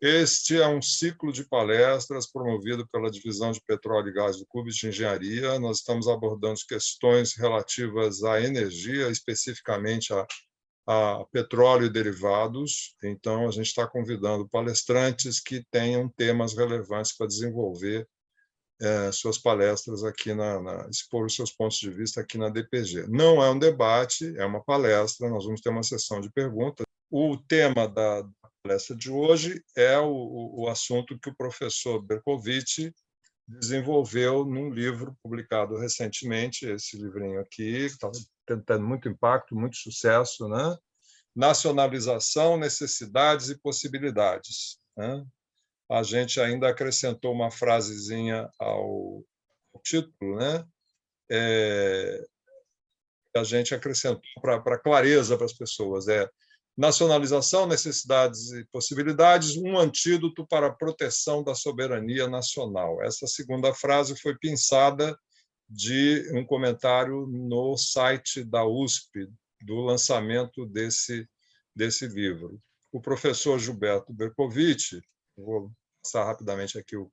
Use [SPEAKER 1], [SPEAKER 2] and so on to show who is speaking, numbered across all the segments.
[SPEAKER 1] Este é um ciclo de palestras promovido pela Divisão de Petróleo e Gás do Clube de Engenharia. Nós estamos abordando questões relativas à energia, especificamente a petróleo e derivados. Então, a gente está convidando palestrantes que tenham temas relevantes para desenvolver suas palestras aqui, expor os seus pontos de vista aqui na DPG. Não é um debate, é uma palestra, nós vamos ter uma sessão de perguntas. O tema da palestra de hoje é o assunto que o professor Berkovitch desenvolveu num livro publicado recentemente, esse livrinho aqui, que está tendo muito impacto, muito sucesso, né? Nacionalização, necessidades e possibilidades. Né? A gente ainda acrescentou uma frasezinha ao título, né? A gente acrescentou para clareza para as pessoas. Nacionalização, necessidades e possibilidades, um antídoto para a proteção da soberania nacional. Essa segunda frase foi pensada de um comentário no site da USP, do lançamento desse livro. O professor Gilberto Berkovitch, vou passar rapidamente aqui o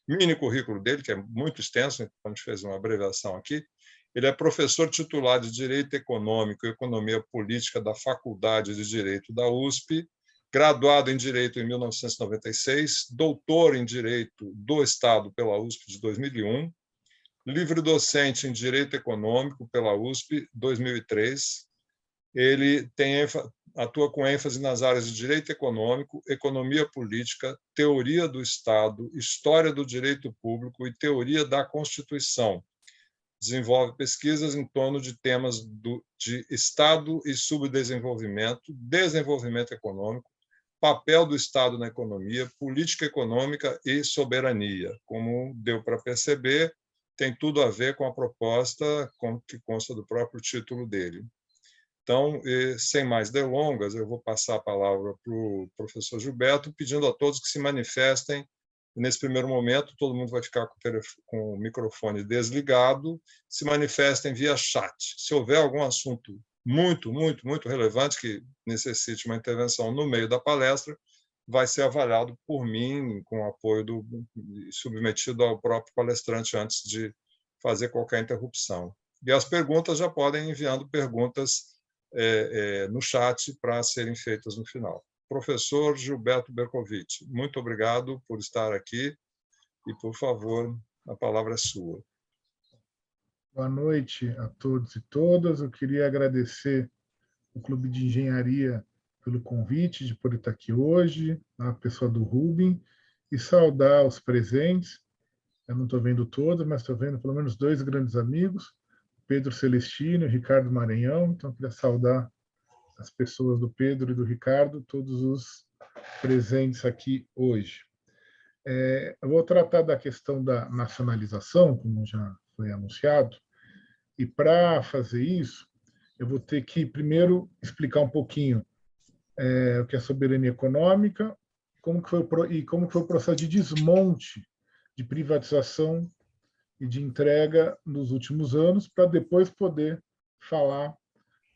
[SPEAKER 1] mini currículo dele, que é muito extenso, então a gente fez uma abreviação aqui. Ele é professor titular de Direito Econômico e Economia Política da Faculdade de Direito da USP, graduado em Direito em 1996, doutor em Direito do Estado pela USP de 2001, livre-docente em Direito Econômico pela USP 2003. Ele atua com ênfase nas áreas de Direito Econômico, Economia Política, Teoria do Estado, História do Direito Público e Teoria da Constituição. Desenvolve pesquisas em torno de temas de Estado e subdesenvolvimento, desenvolvimento econômico, papel do Estado na economia, política econômica e soberania. Como deu para perceber, tem tudo a ver com a proposta que consta do próprio título dele. Então, sem mais delongas, eu vou passar a palavra para o professor Gilberto, pedindo a todos que se manifestem. Nesse primeiro momento, todo mundo vai ficar com o microfone desligado, se manifestem via chat. Se houver algum assunto muito, muito, muito relevante que necessite uma intervenção no meio da palestra, vai ser avaliado por mim, com apoio submetido ao próprio palestrante antes de fazer qualquer interrupção. E as perguntas já podem ir enviando perguntas no chat para serem feitas no final. Professor Gilberto Berkovitch, muito obrigado por estar aqui e, por favor, a palavra é sua.
[SPEAKER 2] Boa noite a todos e todas. Eu queria agradecer o Clube de Engenharia pelo convite de poder estar aqui hoje, a pessoa do Rubem, e saudar os presentes. Eu não estou vendo todos, mas estou vendo pelo menos 2 grandes amigos, Pedro Celestino e Ricardo Maranhão. Então, eu queria saudar as pessoas do Pedro e do Ricardo, todos os presentes aqui hoje. Eu vou tratar da questão da nacionalização, como já foi anunciado, e para fazer isso, eu vou ter que primeiro explicar um pouquinho o que é soberania econômica como que foi o processo de desmonte, de privatização e de entrega nos últimos anos, para depois poder falar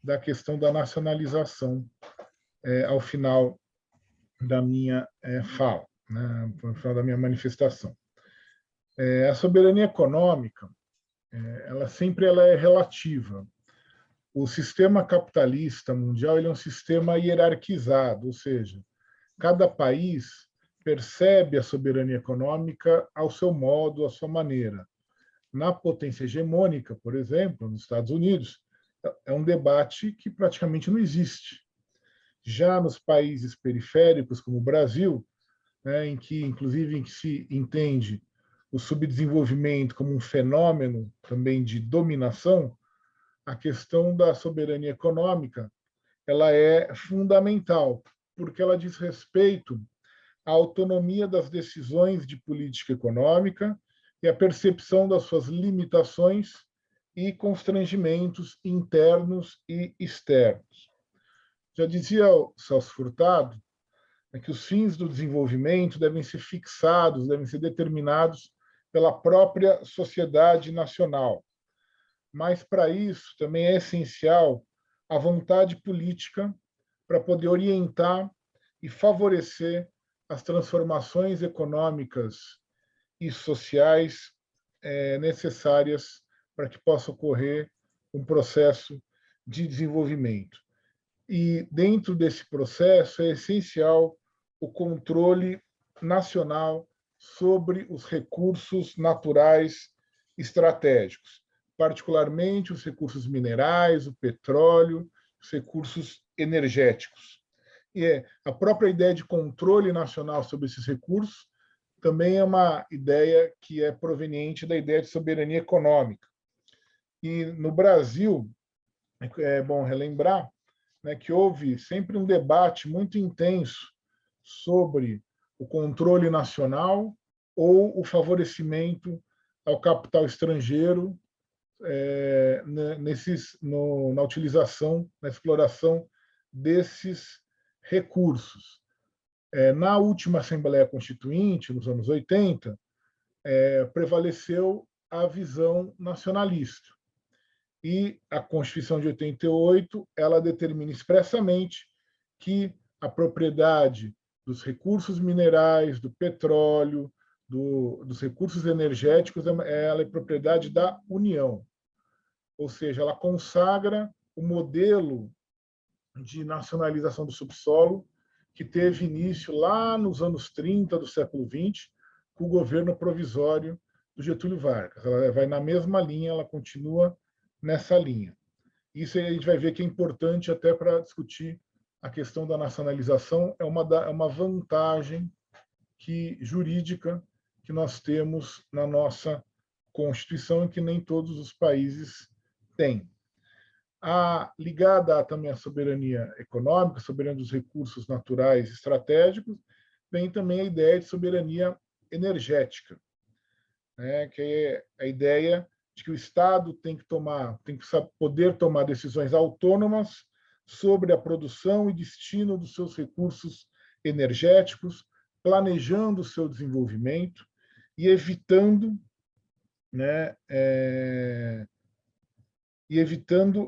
[SPEAKER 2] da questão da nacionalização ao final da minha fala, né, ao final da minha manifestação. A soberania econômica, ela sempre é relativa. O sistema capitalista mundial ele é um sistema hierarquizado, ou seja, cada país percebe a soberania econômica ao seu modo, à sua maneira. Na potência hegemônica, por exemplo, nos Estados Unidos, é um debate que praticamente não existe. Já nos países periféricos, como o Brasil, né, em que se entende o subdesenvolvimento como um fenômeno também de dominação, a questão da soberania econômica ela é fundamental, porque ela diz respeito à autonomia das decisões de política econômica e à percepção das suas limitações e constrangimentos internos e externos. Já dizia o Celso Furtado que os fins do desenvolvimento devem ser fixados, devem ser determinados pela própria sociedade nacional. Mas, para isso, também é essencial a vontade política para poder orientar e favorecer as transformações econômicas e sociais necessárias para que possa ocorrer um processo de desenvolvimento. E, dentro desse processo, é essencial o controle nacional sobre os recursos naturais estratégicos, particularmente os recursos minerais, o petróleo, os recursos energéticos. E a própria ideia de controle nacional sobre esses recursos também é uma ideia que é proveniente da ideia de soberania econômica. E no Brasil, é bom relembrar, né, que houve sempre um debate muito intenso sobre o controle nacional ou o favorecimento ao capital estrangeiro na utilização, na exploração desses recursos. Na última Assembleia Constituinte, nos anos 80, prevaleceu a visão nacionalista. E a Constituição de 88, ela determina expressamente que a propriedade dos recursos minerais, do petróleo, dos recursos energéticos, ela é propriedade da União. Ou seja, ela consagra o modelo de nacionalização do subsolo que teve início lá nos anos 30 do século XX, com o governo provisório do Getúlio Vargas. Ela vai na mesma linha, ela continua nessa linha. Isso a gente vai ver que é importante até para discutir a questão da nacionalização, é uma vantagem jurídica que nós temos na nossa Constituição e que nem todos os países têm. Ligada também à soberania econômica, soberania dos recursos naturais estratégicos, vem também a ideia de soberania energética, né, que é a ideia de que o Estado tem que poder tomar decisões autônomas sobre a produção e destino dos seus recursos energéticos, planejando o seu desenvolvimento e evitando, né,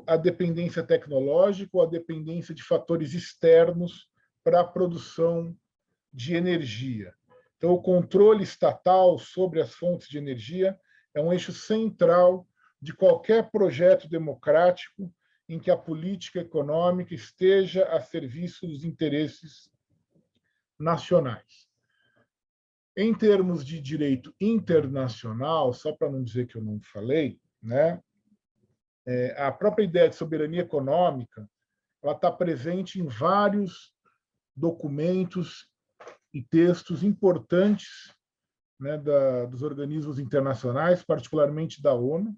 [SPEAKER 2] a dependência tecnológica ou a dependência de fatores externos para a produção de energia. Então, o controle estatal sobre as fontes de energia é um eixo central de qualquer projeto democrático em que a política econômica esteja a serviço dos interesses nacionais. Em termos de direito internacional, só para não dizer que eu não falei, né, a própria ideia de soberania econômica ela está presente em vários documentos e textos importantes, né, dos organismos internacionais, particularmente da ONU.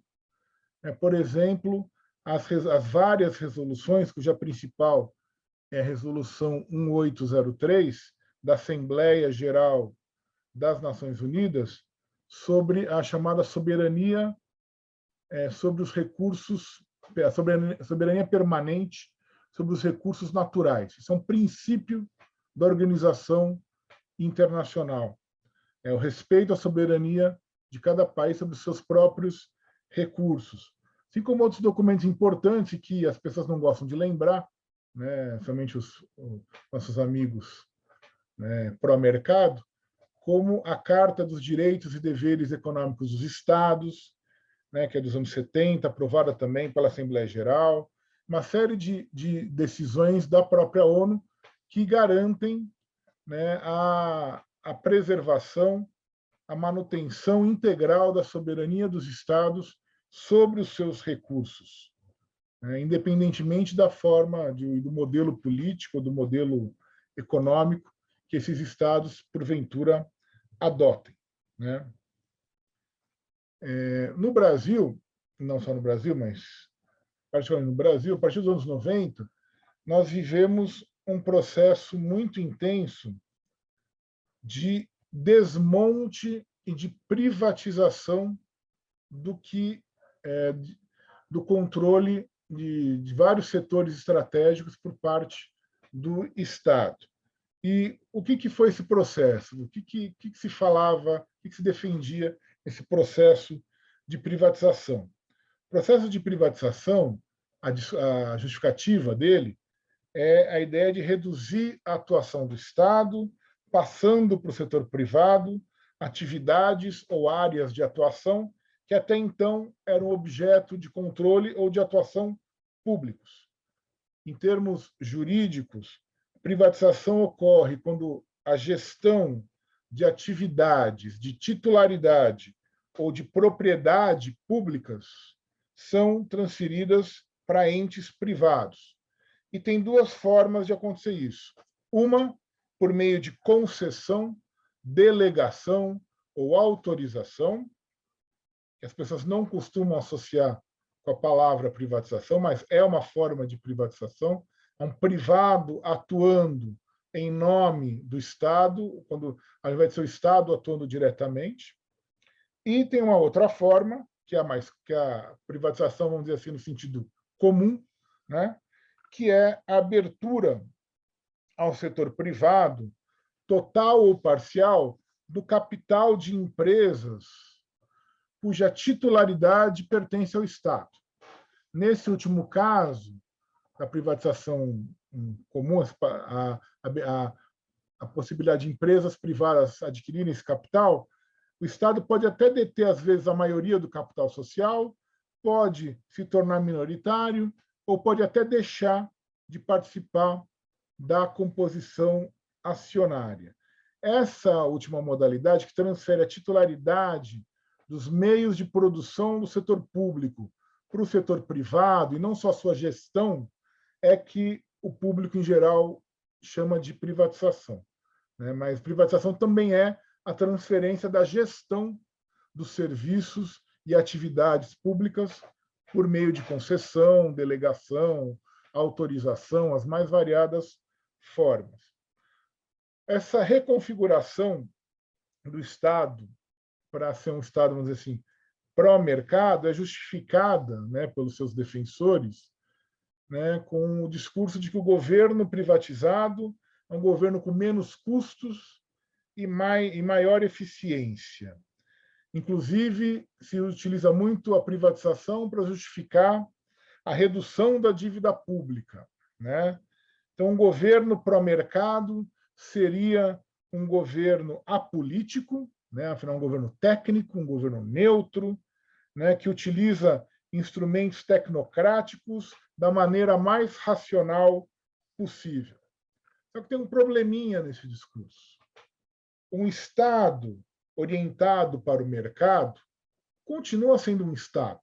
[SPEAKER 2] Por exemplo, as várias resoluções, cuja principal é a Resolução 1803, da Assembleia Geral das Nações Unidas, sobre a chamada soberania sobre os recursos, a soberania permanente sobre os recursos naturais. Isso é um princípio da organização internacional. É o respeito à soberania de cada país sobre os seus próprios recursos. Assim como outros documentos importantes que as pessoas não gostam de lembrar, né, somente os nossos amigos, né, pró-mercado, como a Carta dos Direitos e Deveres Econômicos dos Estados, né, que é dos anos 70, aprovada também pela Assembleia Geral, uma série de decisões da própria ONU que garantem, né, a preservação, a manutenção integral da soberania dos Estados sobre os seus recursos, né, independentemente da forma, do modelo político, do modelo econômico que esses Estados, porventura, adotem, né? No Brasil, não só no Brasil, mas particularmente no Brasil, a partir dos anos 90, nós vivemos um processo muito intenso de desmonte e de privatização do controle de vários setores estratégicos por parte do Estado. E o que foi esse processo? O que se falava, o que se defendia esse processo de privatização? O processo de privatização, a justificativa dele é a ideia de reduzir a atuação do Estado, passando para o setor privado atividades ou áreas de atuação que até então eram objeto de controle ou de atuação públicos. Em termos jurídicos, privatização ocorre quando a gestão de atividades de titularidade ou de propriedade públicas são transferidas para entes privados. E tem duas formas de acontecer isso. Uma, por meio de concessão, delegação ou autorização, que as pessoas não costumam associar com a palavra privatização, mas é uma forma de privatização, é um privado atuando em nome do Estado, quando ao invés de ser o Estado atuando diretamente. E tem uma outra forma, que é a privatização, vamos dizer assim, no sentido comum, né? Que é a abertura ao setor privado, total ou parcial, do capital de empresas cuja titularidade pertence ao Estado. Nesse último caso, da privatização comum, a possibilidade de empresas privadas adquirirem esse capital, o Estado pode até deter, às vezes, a maioria do capital social, pode se tornar minoritário, ou pode até deixar de participar da composição acionária. Essa última modalidade, que transfere a titularidade dos meios de produção do setor público para o setor privado, e não só a sua gestão, é que o público, em geral, chama de privatização. Mas privatização também é a transferência da gestão dos serviços e atividades públicas por meio de concessão, delegação, autorização, as mais variadas formas. Essa reconfiguração do Estado para ser um Estado, vamos dizer assim, pró-mercado, é justificada, pelos seus defensores, com o discurso de que o governo privatizado é um governo com menos custos e maior eficiência. Inclusive, se utiliza muito a privatização para justificar a redução da dívida pública. Então, um governo pró-mercado seria um governo apolítico, afinal, um governo técnico, um governo neutro, que utiliza instrumentos tecnocráticos da maneira mais racional possível. Só que tem um probleminha nesse discurso. Um Estado orientado para o mercado continua sendo um Estado.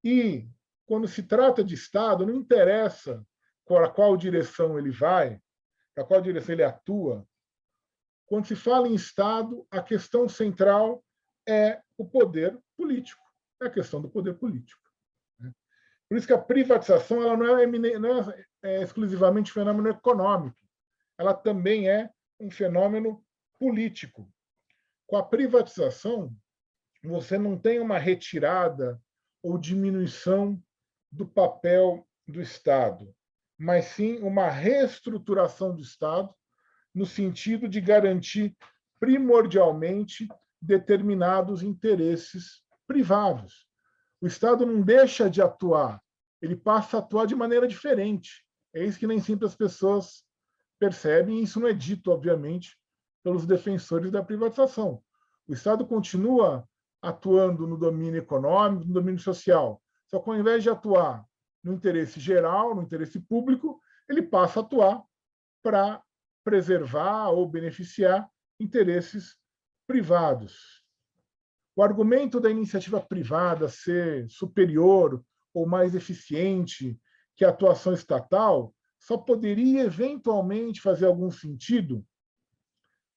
[SPEAKER 2] E, quando se trata de Estado, não interessa para qual direção ele vai, para qual direção ele atua. Quando se fala em Estado, a questão central é o poder político, é a questão do poder político. Por isso que a privatização ela não é exclusivamente um fenômeno econômico, ela também é um fenômeno político. Com a privatização, você não tem uma retirada ou diminuição do papel do Estado, mas sim uma reestruturação do Estado no sentido de garantir primordialmente determinados interesses privados. O Estado não deixa de atuar, ele passa a atuar de maneira diferente. É isso que nem sempre as pessoas percebem, e isso não é dito, obviamente, pelos defensores da privatização. O Estado continua atuando no domínio econômico, no domínio social, só que ao invés de atuar no interesse geral, no interesse público, ele passa a atuar para preservar ou beneficiar interesses privados. O argumento da iniciativa privada ser superior ou mais eficiente que a atuação estatal só poderia eventualmente fazer algum sentido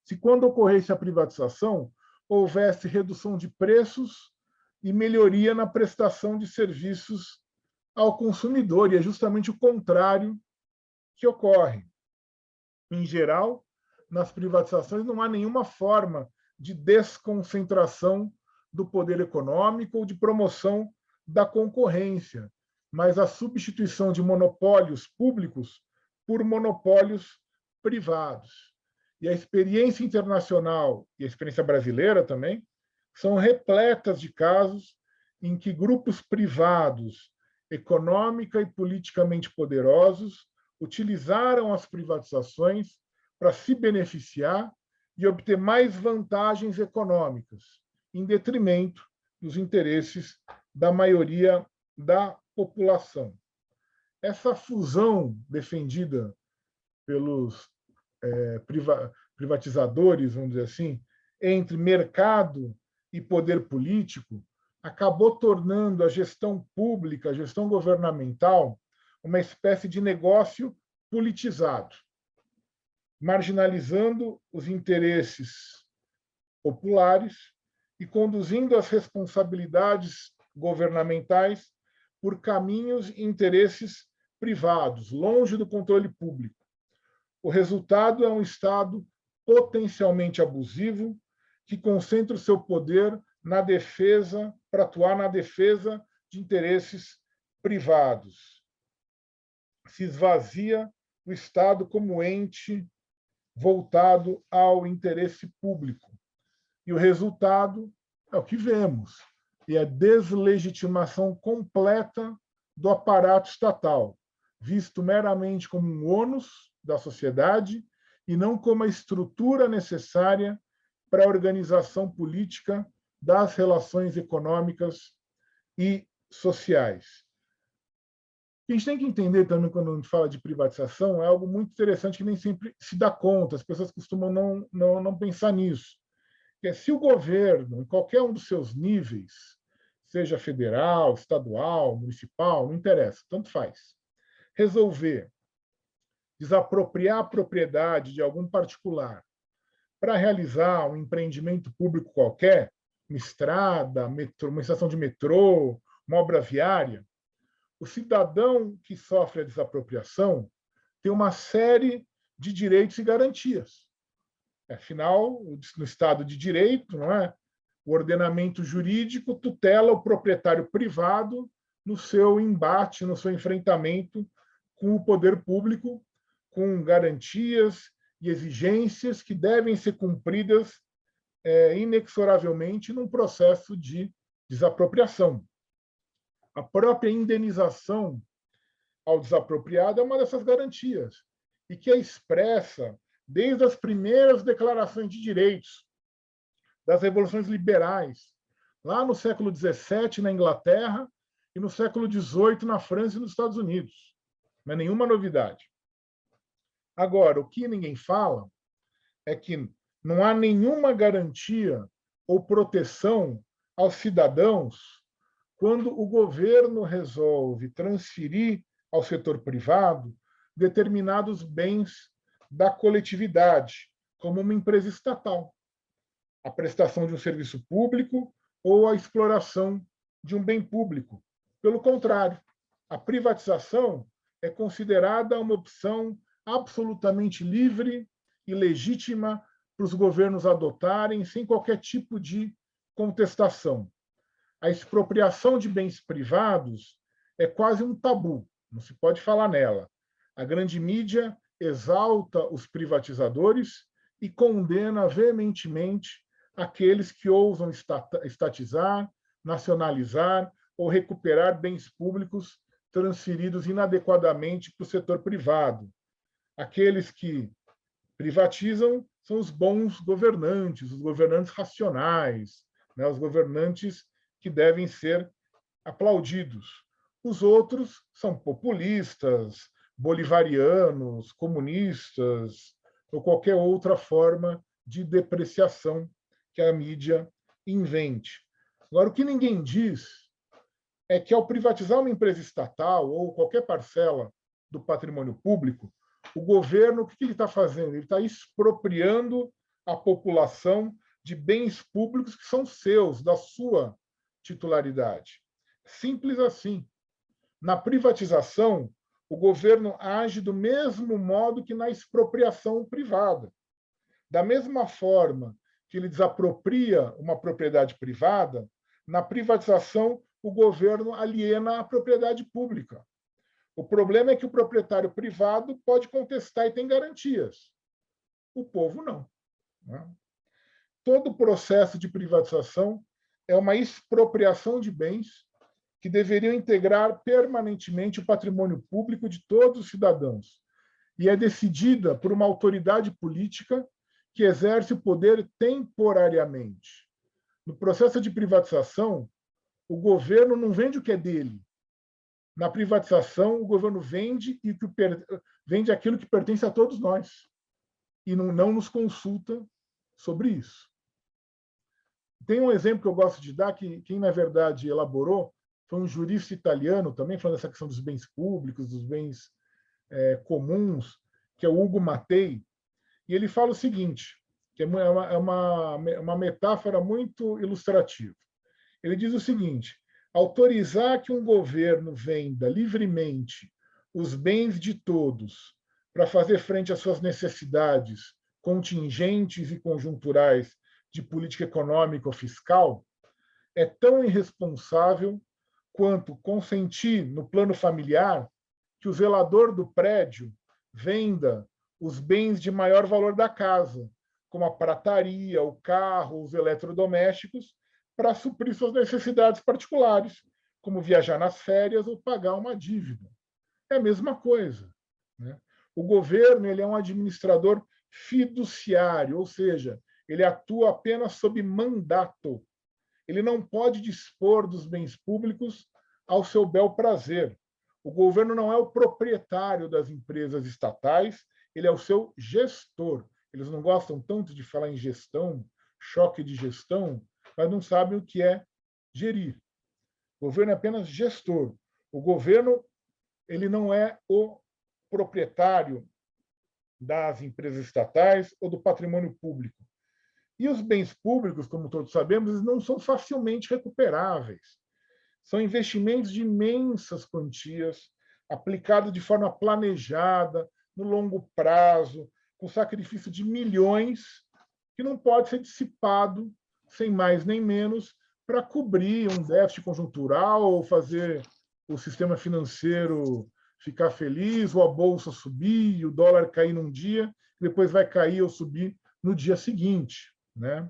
[SPEAKER 2] se, quando ocorresse a privatização, houvesse redução de preços e melhoria na prestação de serviços ao consumidor, e é justamente o contrário que ocorre. Em geral, nas privatizações não há nenhuma forma de desconcentração do poder econômico ou de promoção da concorrência, mas a substituição de monopólios públicos por monopólios privados. E a experiência internacional e a experiência brasileira também são repletas de casos em que grupos privados, econômica e politicamente poderosos, utilizaram as privatizações para se beneficiar e obter mais vantagens econômicas, em detrimento dos interesses da maioria da população. Essa fusão defendida pelos privatizadores, vamos dizer assim, entre mercado e poder político, acabou tornando a gestão pública, a gestão governamental, uma espécie de negócio politizado, marginalizando os interesses populares e conduzindo as responsabilidades governamentais por caminhos e interesses privados, longe do controle público. O resultado é um Estado potencialmente abusivo que concentra o seu poder na defesa, para atuar na defesa de interesses privados. Se esvazia o Estado como ente voltado ao interesse público. E o resultado é o que vemos, e a deslegitimação completa do aparato estatal, visto meramente como um ônus da sociedade e não como a estrutura necessária para a organização política das relações econômicas e sociais. O que a gente tem que entender também quando a gente fala de privatização é algo muito interessante que nem sempre se dá conta, as pessoas costumam não pensar nisso. Que é, se o governo, em qualquer um dos seus níveis, seja federal, estadual, municipal, não interessa, tanto faz, resolver desapropriar a propriedade de algum particular para realizar um empreendimento público qualquer, uma estrada, uma estação de metrô, uma obra viária, o cidadão que sofre a desapropriação tem uma série de direitos e garantias. Afinal, no Estado de Direito, não é? O ordenamento jurídico tutela o proprietário privado no seu embate, no seu enfrentamento com o poder público, com garantias e exigências que devem ser cumpridas inexoravelmente num processo de desapropriação. A própria indenização ao desapropriado é uma dessas garantias, e que é expressa desde as primeiras declarações de direitos das revoluções liberais, lá no século XVII na Inglaterra e no século XVIII na França e nos Estados Unidos. Não é nenhuma novidade. Agora, o que ninguém fala é que não há nenhuma garantia ou proteção aos cidadãos quando o governo resolve transferir ao setor privado determinados bens da coletividade, como uma empresa estatal, a prestação de um serviço público ou a exploração de um bem público. Pelo contrário, a privatização é considerada uma opção absolutamente livre e legítima para os governos adotarem sem qualquer tipo de contestação. A expropriação de bens privados é quase um tabu, não se pode falar nela. A grande mídia exalta os privatizadores e condena veementemente aqueles que ousam estatizar, nacionalizar ou recuperar bens públicos transferidos inadequadamente para o setor privado. Aqueles que privatizam são os bons governantes, os governantes racionais, né, os governantes que devem ser aplaudidos. Os outros são populistas, bolivarianos, comunistas ou qualquer outra forma de depreciação que a mídia invente. Agora, o que ninguém diz é que, ao privatizar uma empresa estatal ou qualquer parcela do patrimônio público, o governo, o que ele está fazendo? Ele está expropriando a população de bens públicos que são seus, da sua titularidade. Simples assim. Na privatização, o governo age do mesmo modo que na expropriação privada. Da mesma forma que ele desapropria uma propriedade privada, na privatização, o governo aliena a propriedade pública. O problema é que o proprietário privado pode contestar e tem garantias. O povo não. Todo processo de privatização é uma expropriação de bens que deveriam integrar permanentemente o patrimônio público de todos os cidadãos. e é decidida por uma autoridade política que exerce o poder temporariamente. No processo de privatização, o governo não vende o que é dele. Na privatização, o governo vende aquilo que pertence a todos nós e não nos consulta sobre isso. Tem um exemplo que eu gosto de dar, que quem, na verdade, elaborou foi um jurista italiano, também falando dessa questão dos bens públicos, dos bens comuns, que é o Ugo Mattei, e ele fala o seguinte, que é uma metáfora muito ilustrativa. Ele diz o seguinte: autorizar que um governo venda livremente os bens de todos para fazer frente às suas necessidades contingentes e conjunturais de política econômica ou fiscal é tão irresponsável quanto consentir no plano familiar que o zelador do prédio venda os bens de maior valor da casa, como a prataria, o carro, os eletrodomésticos, para suprir suas necessidades particulares, como viajar nas férias ou pagar uma dívida. É a mesma coisa, né? O governo ele é um administrador fiduciário, ou seja, ele atua apenas sob mandato. Ele não pode dispor dos bens públicos ao seu bel prazer. O governo não é o proprietário das empresas estatais, ele é o seu gestor. Eles não gostam tanto de falar em gestão, choque de gestão, mas não sabem o que é gerir. O governo é apenas gestor. O governo ele não é o proprietário das empresas estatais ou do patrimônio público. E os bens públicos, como todos sabemos, eles não são facilmente recuperáveis. São investimentos de imensas quantias, aplicados de forma planejada, no longo prazo, com sacrifício de milhões, que não pode ser dissipado, sem mais nem menos, para cobrir um déficit conjuntural ou fazer o sistema financeiro ficar feliz, ou a bolsa subir, o dólar cair num dia, depois vai cair ou subir no dia seguinte, né?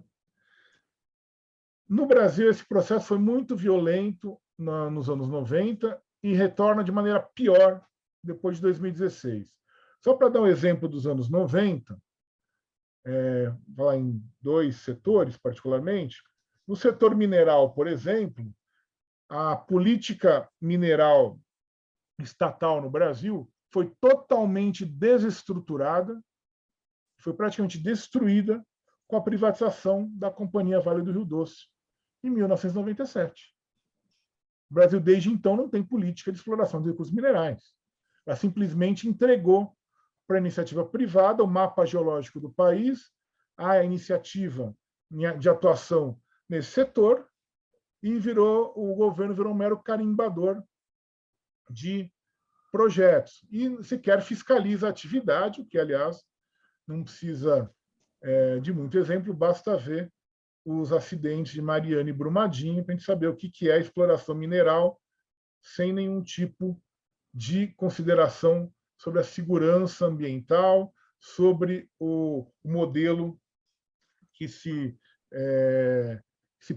[SPEAKER 2] No Brasil, esse processo foi muito violento nos anos 90 e retorna de maneira pior depois de 2016. Só para dar um exemplo dos anos 90, falar em dois setores particularmente, no setor mineral, por exemplo, a política mineral estatal no Brasil foi totalmente desestruturada, foi praticamente destruída com a privatização da Companhia Vale do Rio Doce, em 1997. O Brasil, desde então, não tem política de exploração de recursos minerais. Ela simplesmente entregou para a iniciativa privada o mapa geológico do país, a iniciativa de atuação nesse setor, e o governo virou um mero carimbador de projetos. E sequer fiscaliza a atividade, o que, aliás, não precisa de muito exemplo, basta ver os acidentes de Mariana e Brumadinho para a gente saber o que é exploração mineral sem nenhum tipo de consideração sobre a segurança ambiental, sobre o modelo que se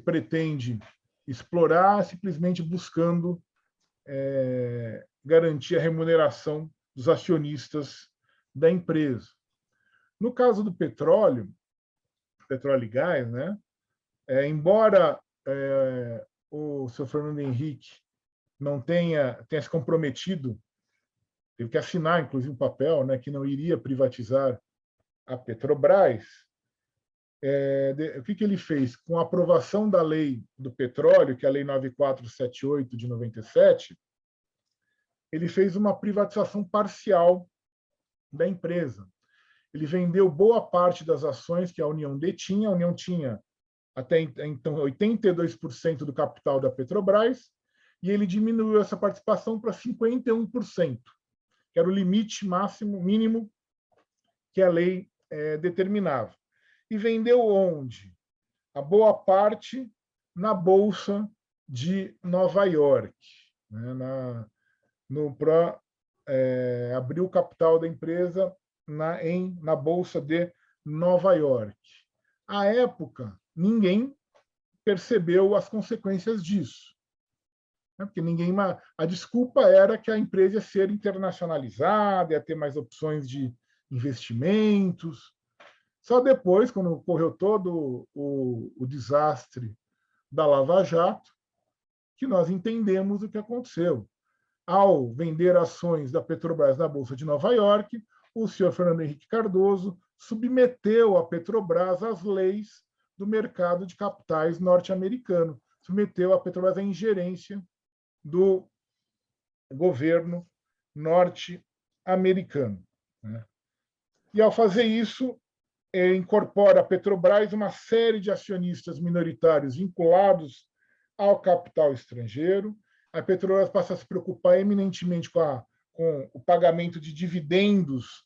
[SPEAKER 2] pretende explorar, simplesmente buscando garantir a remuneração dos acionistas da empresa. No caso do petróleo e gás, né? Embora o seu Fernando Henrique não tenha se comprometido, teve que assinar, inclusive, um papel, né, que não iria privatizar a Petrobras, o que ele fez? Com a aprovação da lei do petróleo, que é a Lei 9478 de 97, ele fez uma privatização parcial da empresa. Ele vendeu boa parte das ações que a União detinha. A União tinha até então 82% do capital da Petrobras, e ele diminuiu essa participação para 51%, que era o limite mínimo que a lei determinava. E vendeu onde? A boa parte na Bolsa de Nova York, né? Abriu o capital da empresa na Bolsa de Nova York. À época, ninguém percebeu as consequências disso. né? Porque a desculpa era que a empresa ia ser internacionalizada, ia ter mais opções de investimentos. Só depois, quando ocorreu todo o desastre da Lava Jato, que nós entendemos o que aconteceu. Ao vender ações da Petrobras na Bolsa de Nova York, o senhor Fernando Henrique Cardoso submeteu a Petrobras às leis do mercado de capitais norte-americano, submeteu a Petrobras à ingerência do governo norte-americano, né? E, ao fazer isso, incorpora a Petrobras uma série de acionistas minoritários vinculados ao capital estrangeiro. A Petrobras passa a se preocupar eminentemente com o pagamento de dividendos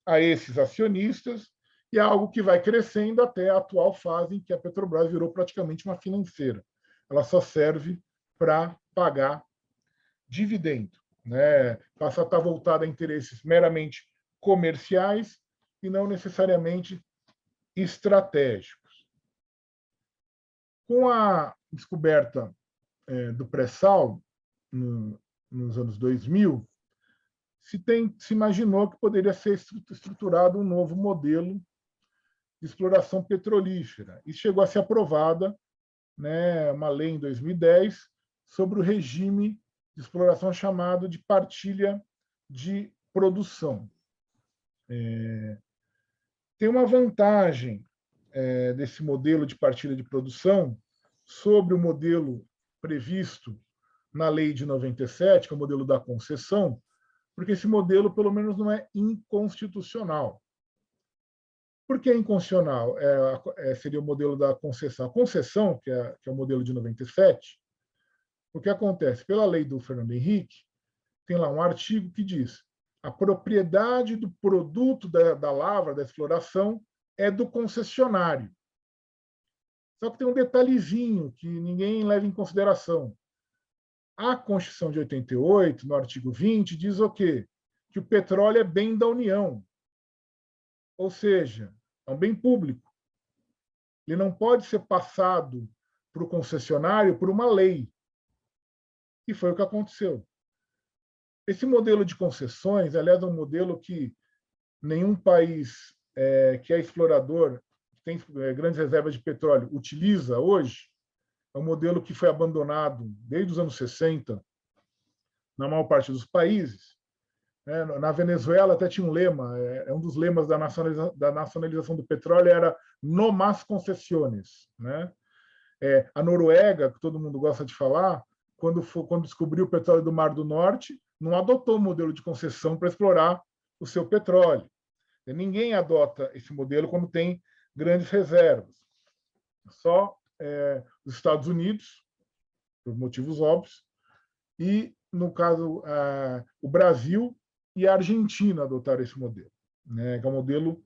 [SPEAKER 2] a esses acionistas, e é algo que vai crescendo até a atual fase em que a Petrobras virou praticamente uma financeira. Ela só serve para pagar dividendo, né? Passa a estar voltada a interesses meramente comerciais e não necessariamente estratégicos. Com a descoberta do pré-sal, nos anos 2000, se imaginou que poderia ser estruturado um novo modelo de exploração petrolífera. E chegou a ser aprovada, né, uma lei em 2010 sobre o regime de exploração chamado de partilha de produção. Tem uma vantagem desse modelo de partilha de produção sobre o modelo previsto na lei de 97, que é o modelo da concessão, porque esse modelo, pelo menos, não é inconstitucional. Por que inconstitucional? Seria o modelo da concessão. A concessão, que é o modelo de 97, o que acontece? Pela lei do Fernando Henrique, tem lá um artigo que diz: a propriedade do produto da lavra, da exploração, é do concessionário. Só que tem um detalhezinho que ninguém leva em consideração. A Constituição de 88, no artigo 20, diz o quê? Que o petróleo é bem da União. Ou seja, é um bem público. Ele não pode ser passado para o concessionário por uma lei. E foi o que aconteceu. Esse modelo de concessões, aliás, é um modelo que nenhum país que é explorador, que tem grandes reservas de petróleo, utiliza hoje. É um modelo que foi abandonado desde os anos 60 na maior parte dos países. Na Venezuela até tinha um lema, um dos lemas da nacionalização do petróleo era "no más concesiones", né? A Noruega, que todo mundo gosta de falar, quando descobriu o petróleo do Mar do Norte, não adotou o modelo de concessão para explorar o seu petróleo. Ninguém adota esse modelo quando tem grandes reservas. Só os Estados Unidos, por motivos óbvios, e, no caso, o Brasil e a Argentina adotaram esse modelo, né, que é um modelo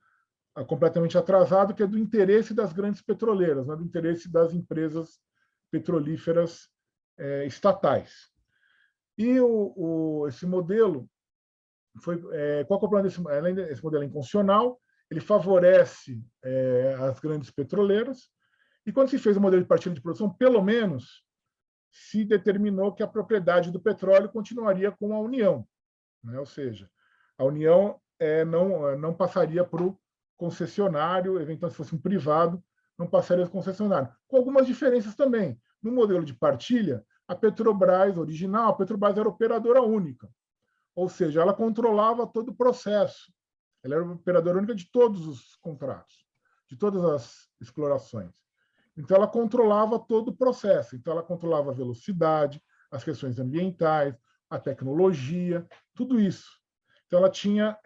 [SPEAKER 2] completamente atrasado, que é do interesse das grandes petroleiras, não é do interesse das empresas petrolíferas estatais. E esse modelo qual é o problema desse modelo? Esse modelo é inconstitucional, ele favorece as grandes petroleiras, e quando se fez o modelo de partilha de produção, pelo menos se determinou que a propriedade do petróleo continuaria com a União, né? Ou seja, a União não passaria para o concessionário, eventualmente se fosse um privado, não passaria para o concessionário. Com algumas diferenças também. No modelo de partilha, a Petrobras original, a Petrobras era operadora única, ou seja, ela controlava todo o processo. Ela era operadora única de todos os contratos, de todas as explorações. Então, ela controlava todo o processo. Então, ela controlava a velocidade, as questões ambientais, a tecnologia, tudo isso. Então, ela tinha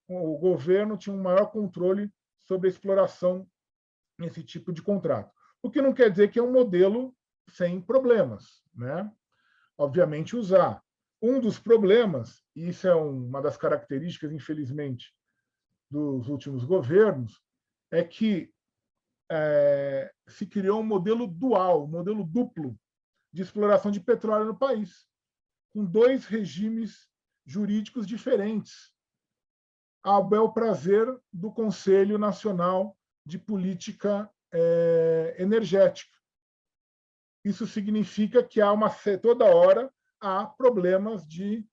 [SPEAKER 2] o governo tinha um maior controle sobre a exploração nesse tipo de contrato. O que não quer dizer que é um modelo sem problemas, né? Obviamente, usar. Um dos problemas, e isso é uma das características, infelizmente, dos últimos governos, é que se criou um modelo dual, um modelo duplo de exploração de petróleo no país, com dois regimes jurídicos diferentes, ao bel prazer do Conselho Nacional de Política Energética. isso significa que toda hora há problemas de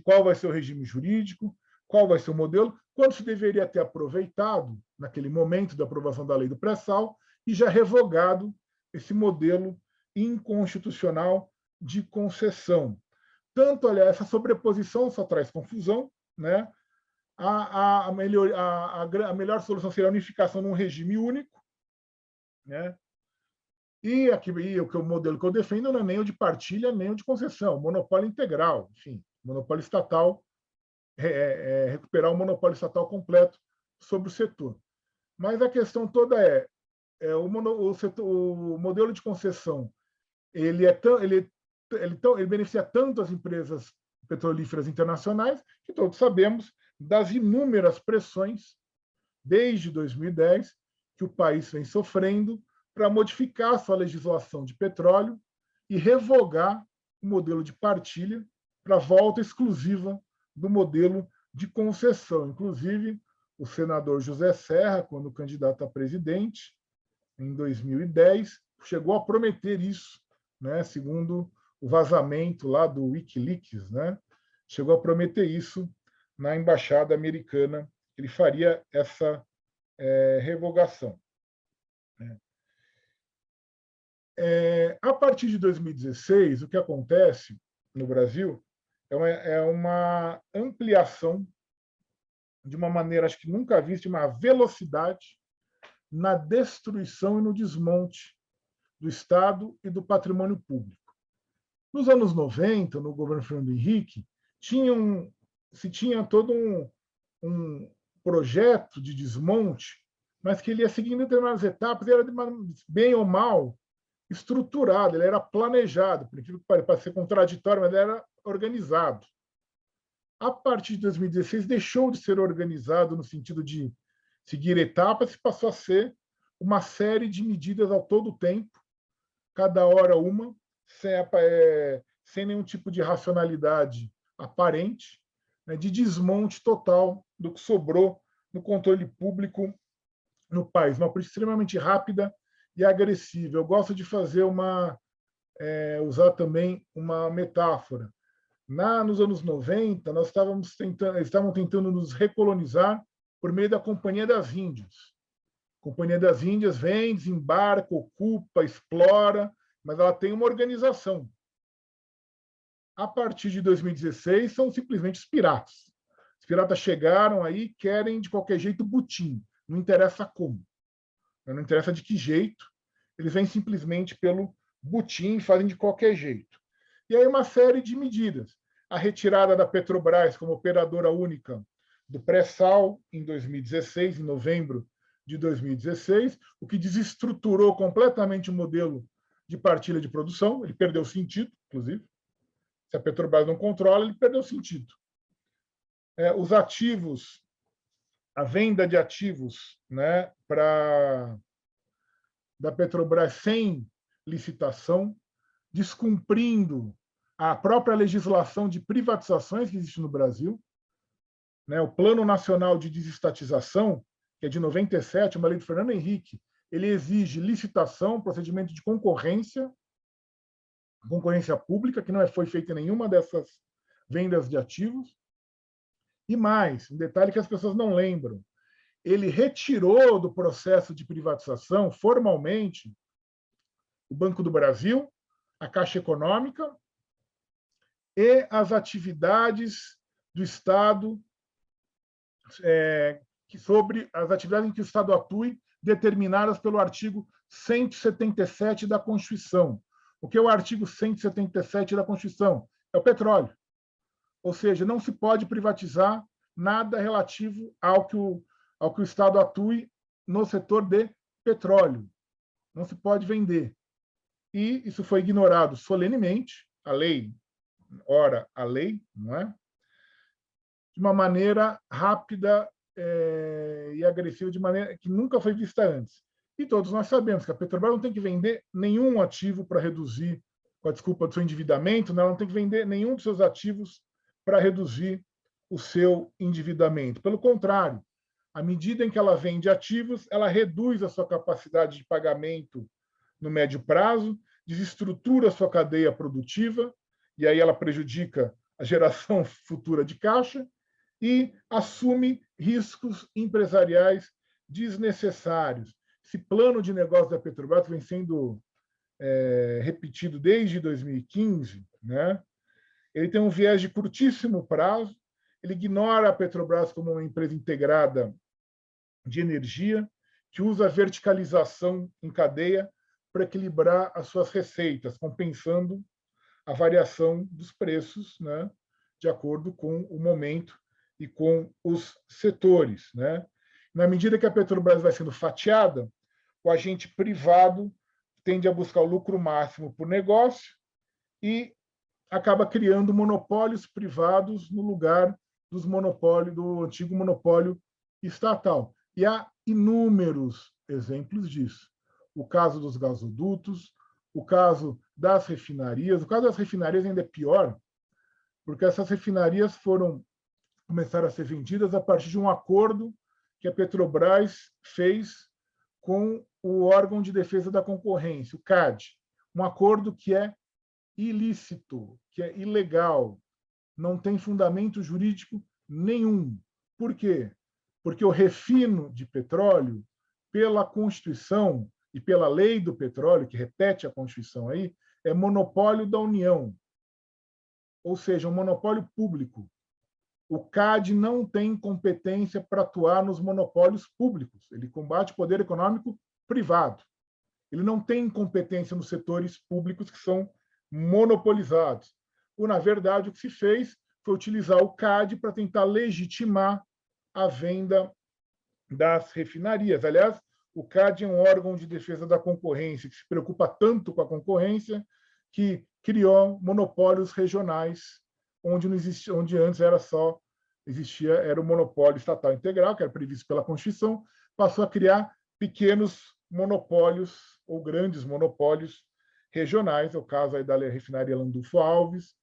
[SPEAKER 2] qual vai ser o regime jurídico, qual vai ser o modelo, quando se deveria ter aproveitado, naquele momento da aprovação da lei do pré-sal, e já revogado esse modelo inconstitucional de concessão. Tanto, aliás, essa sobreposição só traz confusão, né? A melhor solução seria a unificação num regime único, né? E o modelo que eu defendo não é nem o de partilha, nem o de concessão, monopólio integral, enfim, monopólio estatal, recuperar o monopólio estatal completo sobre o setor. Mas a questão toda o modelo de concessão ele beneficia tanto as empresas petrolíferas internacionais, que todos sabemos das inúmeras pressões, desde 2010, que o país vem sofrendo para modificar sua legislação de petróleo e revogar o modelo de partilha para a volta exclusiva do modelo de concessão. Inclusive, o senador José Serra, quando candidato a presidente, em 2010, chegou a prometer isso, né? Segundo o vazamento lá do Wikileaks, né? Chegou a prometer isso na embaixada americana, ele faria essa revogação. A partir de 2016, o que acontece no Brasil é uma ampliação de uma maneira, acho que nunca vista, uma velocidade na destruição e no desmonte do Estado e do patrimônio público. Nos anos 90, no governo Fernando Henrique, se tinha todo um projeto de desmonte, mas que ele ia seguindo determinadas etapas, e era bem ou mal estruturado, ele era planejado, por aquilo que parece ser contraditório, mas ele era organizado. A partir de 2016, deixou de ser organizado no sentido de seguir etapas e passou a ser uma série de medidas ao todo tempo, cada hora uma, sem nenhum tipo de racionalidade aparente, né, de desmonte total do que sobrou no controle público no país. Uma política extremamente rápida e agressiva. Eu gosto de fazer usar também uma metáfora. Nos anos 90, nós estávamos tentando nos recolonizar por meio da Companhia das Índias. A Companhia das Índias vem, desembarca, ocupa, explora, mas ela tem uma organização. A partir de 2016, são simplesmente os piratas. Os piratas chegaram aí, querem de qualquer jeito butim, não interessa como, não interessa de que jeito, eles vêm simplesmente pelo butim, fazem de qualquer jeito. E aí uma série de medidas. A retirada da Petrobras como operadora única do pré-sal em 2016, em novembro de 2016, o que desestruturou completamente o modelo de partilha de produção, ele perdeu sentido, inclusive. Se a Petrobras não controla, ele perdeu sentido. Os ativos, a venda de ativos, né, da Petrobras sem licitação, descumprindo a própria legislação de privatizações que existe no Brasil, né, o Plano Nacional de Desestatização, que é de 97, uma lei do Fernando Henrique, ele exige licitação, procedimento de concorrência pública, que não foi feita nenhuma dessas vendas de ativos. E mais, um detalhe que as pessoas não lembram, ele retirou do processo de privatização, formalmente, o Banco do Brasil, a Caixa Econômica e as atividades do Estado, sobre as atividades em que o Estado atue, determinadas pelo artigo 177 da Constituição. O que é o artigo 177 da Constituição? É o petróleo. Ou seja, não se pode privatizar nada relativo ao que o Estado atue no setor de petróleo. Não se pode vender. E isso foi ignorado solenemente, a lei, ora a lei, não é? De uma maneira rápida e agressiva, de maneira que nunca foi vista antes. E todos nós sabemos que a Petrobras não tem que vender nenhum ativo para reduzir, com a desculpa do seu endividamento, né? Ela não tem que vender nenhum dos seus ativos para reduzir o seu endividamento. Pelo contrário, à medida em que ela vende ativos, ela reduz a sua capacidade de pagamento no médio prazo, desestrutura a sua cadeia produtiva, e aí ela prejudica a geração futura de caixa, e assume riscos empresariais desnecessários. Esse plano de negócio da Petrobras vem sendo repetido desde 2015, né? Ele tem um viés de curtíssimo prazo, ele ignora a Petrobras como uma empresa integrada de energia, que usa a verticalização em cadeia para equilibrar as suas receitas, compensando a variação dos preços, né, de acordo com o momento e com os setores, né? Na medida que a Petrobras vai sendo fatiada, o agente privado tende a buscar o lucro máximo por negócio e acaba criando monopólios privados no lugar do antigo monopólio estatal. E há inúmeros exemplos disso. O caso dos gasodutos, o caso das refinarias. O caso das refinarias ainda é pior, porque essas refinarias começaram a ser vendidas a partir de um acordo que a Petrobras fez com o órgão de defesa da concorrência, o CAD. Um acordo que é ilícito, que é ilegal, não tem fundamento jurídico nenhum. Por quê? Porque o refino de petróleo, pela Constituição e pela lei do petróleo, que repete a Constituição aí, é monopólio da União, ou seja, um monopólio público. O CAD não tem competência para atuar nos monopólios públicos. Ele combate o poder econômico privado. Ele não tem competência nos setores públicos que são monopolizados. Ou, na verdade, o que se fez foi utilizar o CAD para tentar legitimar a venda das refinarias. Aliás, o CAD é um órgão de defesa da concorrência que se preocupa tanto com a concorrência que criou monopólios regionais onde não existia, onde antes era o monopólio estatal integral, que era previsto pela Constituição, passou a criar pequenos monopólios ou grandes monopólios regionais, é o caso aí da refinaria Landulfo Alves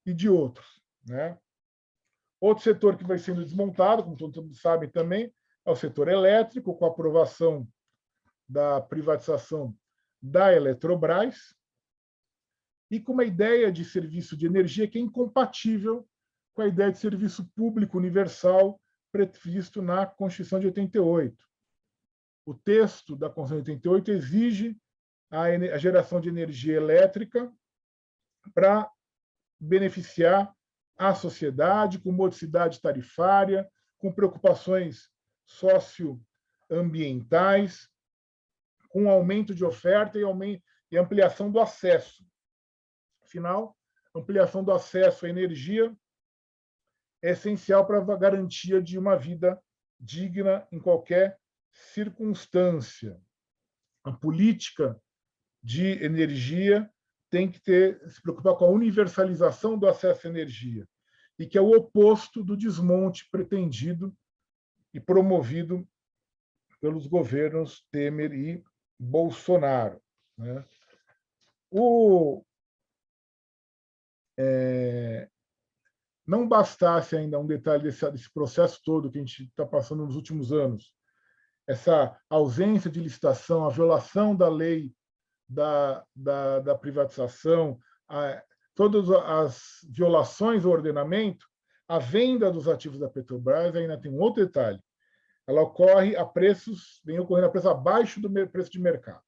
[SPEAKER 2] e de outros, né? Outro setor que vai sendo desmontado, como todos sabem também, é o setor elétrico, com a aprovação da privatização da Eletrobras, e com uma ideia de serviço de energia que é incompatível com a ideia de serviço público universal previsto na Constituição de 88. O texto da Constituição de 88 exige a geração de energia elétrica para beneficiar a sociedade, com modicidade tarifária, com preocupações socioambientais, com aumento de oferta e ampliação do acesso. Afinal, ampliação do acesso à energia é essencial para a garantia de uma vida digna em qualquer circunstância. A política de energia tem que se preocupar com a universalização do acesso à energia, e que é o oposto do desmonte pretendido e promovido pelos governos Temer e Bolsonaro, né? Não bastasse ainda um detalhe desse processo todo que a gente está passando nos últimos anos, essa ausência de licitação, a violação da lei da privatização, todas as violações ao ordenamento, a venda dos ativos da Petrobras ainda tem um outro detalhe. Ela vem ocorrendo a preços abaixo do preço de mercado.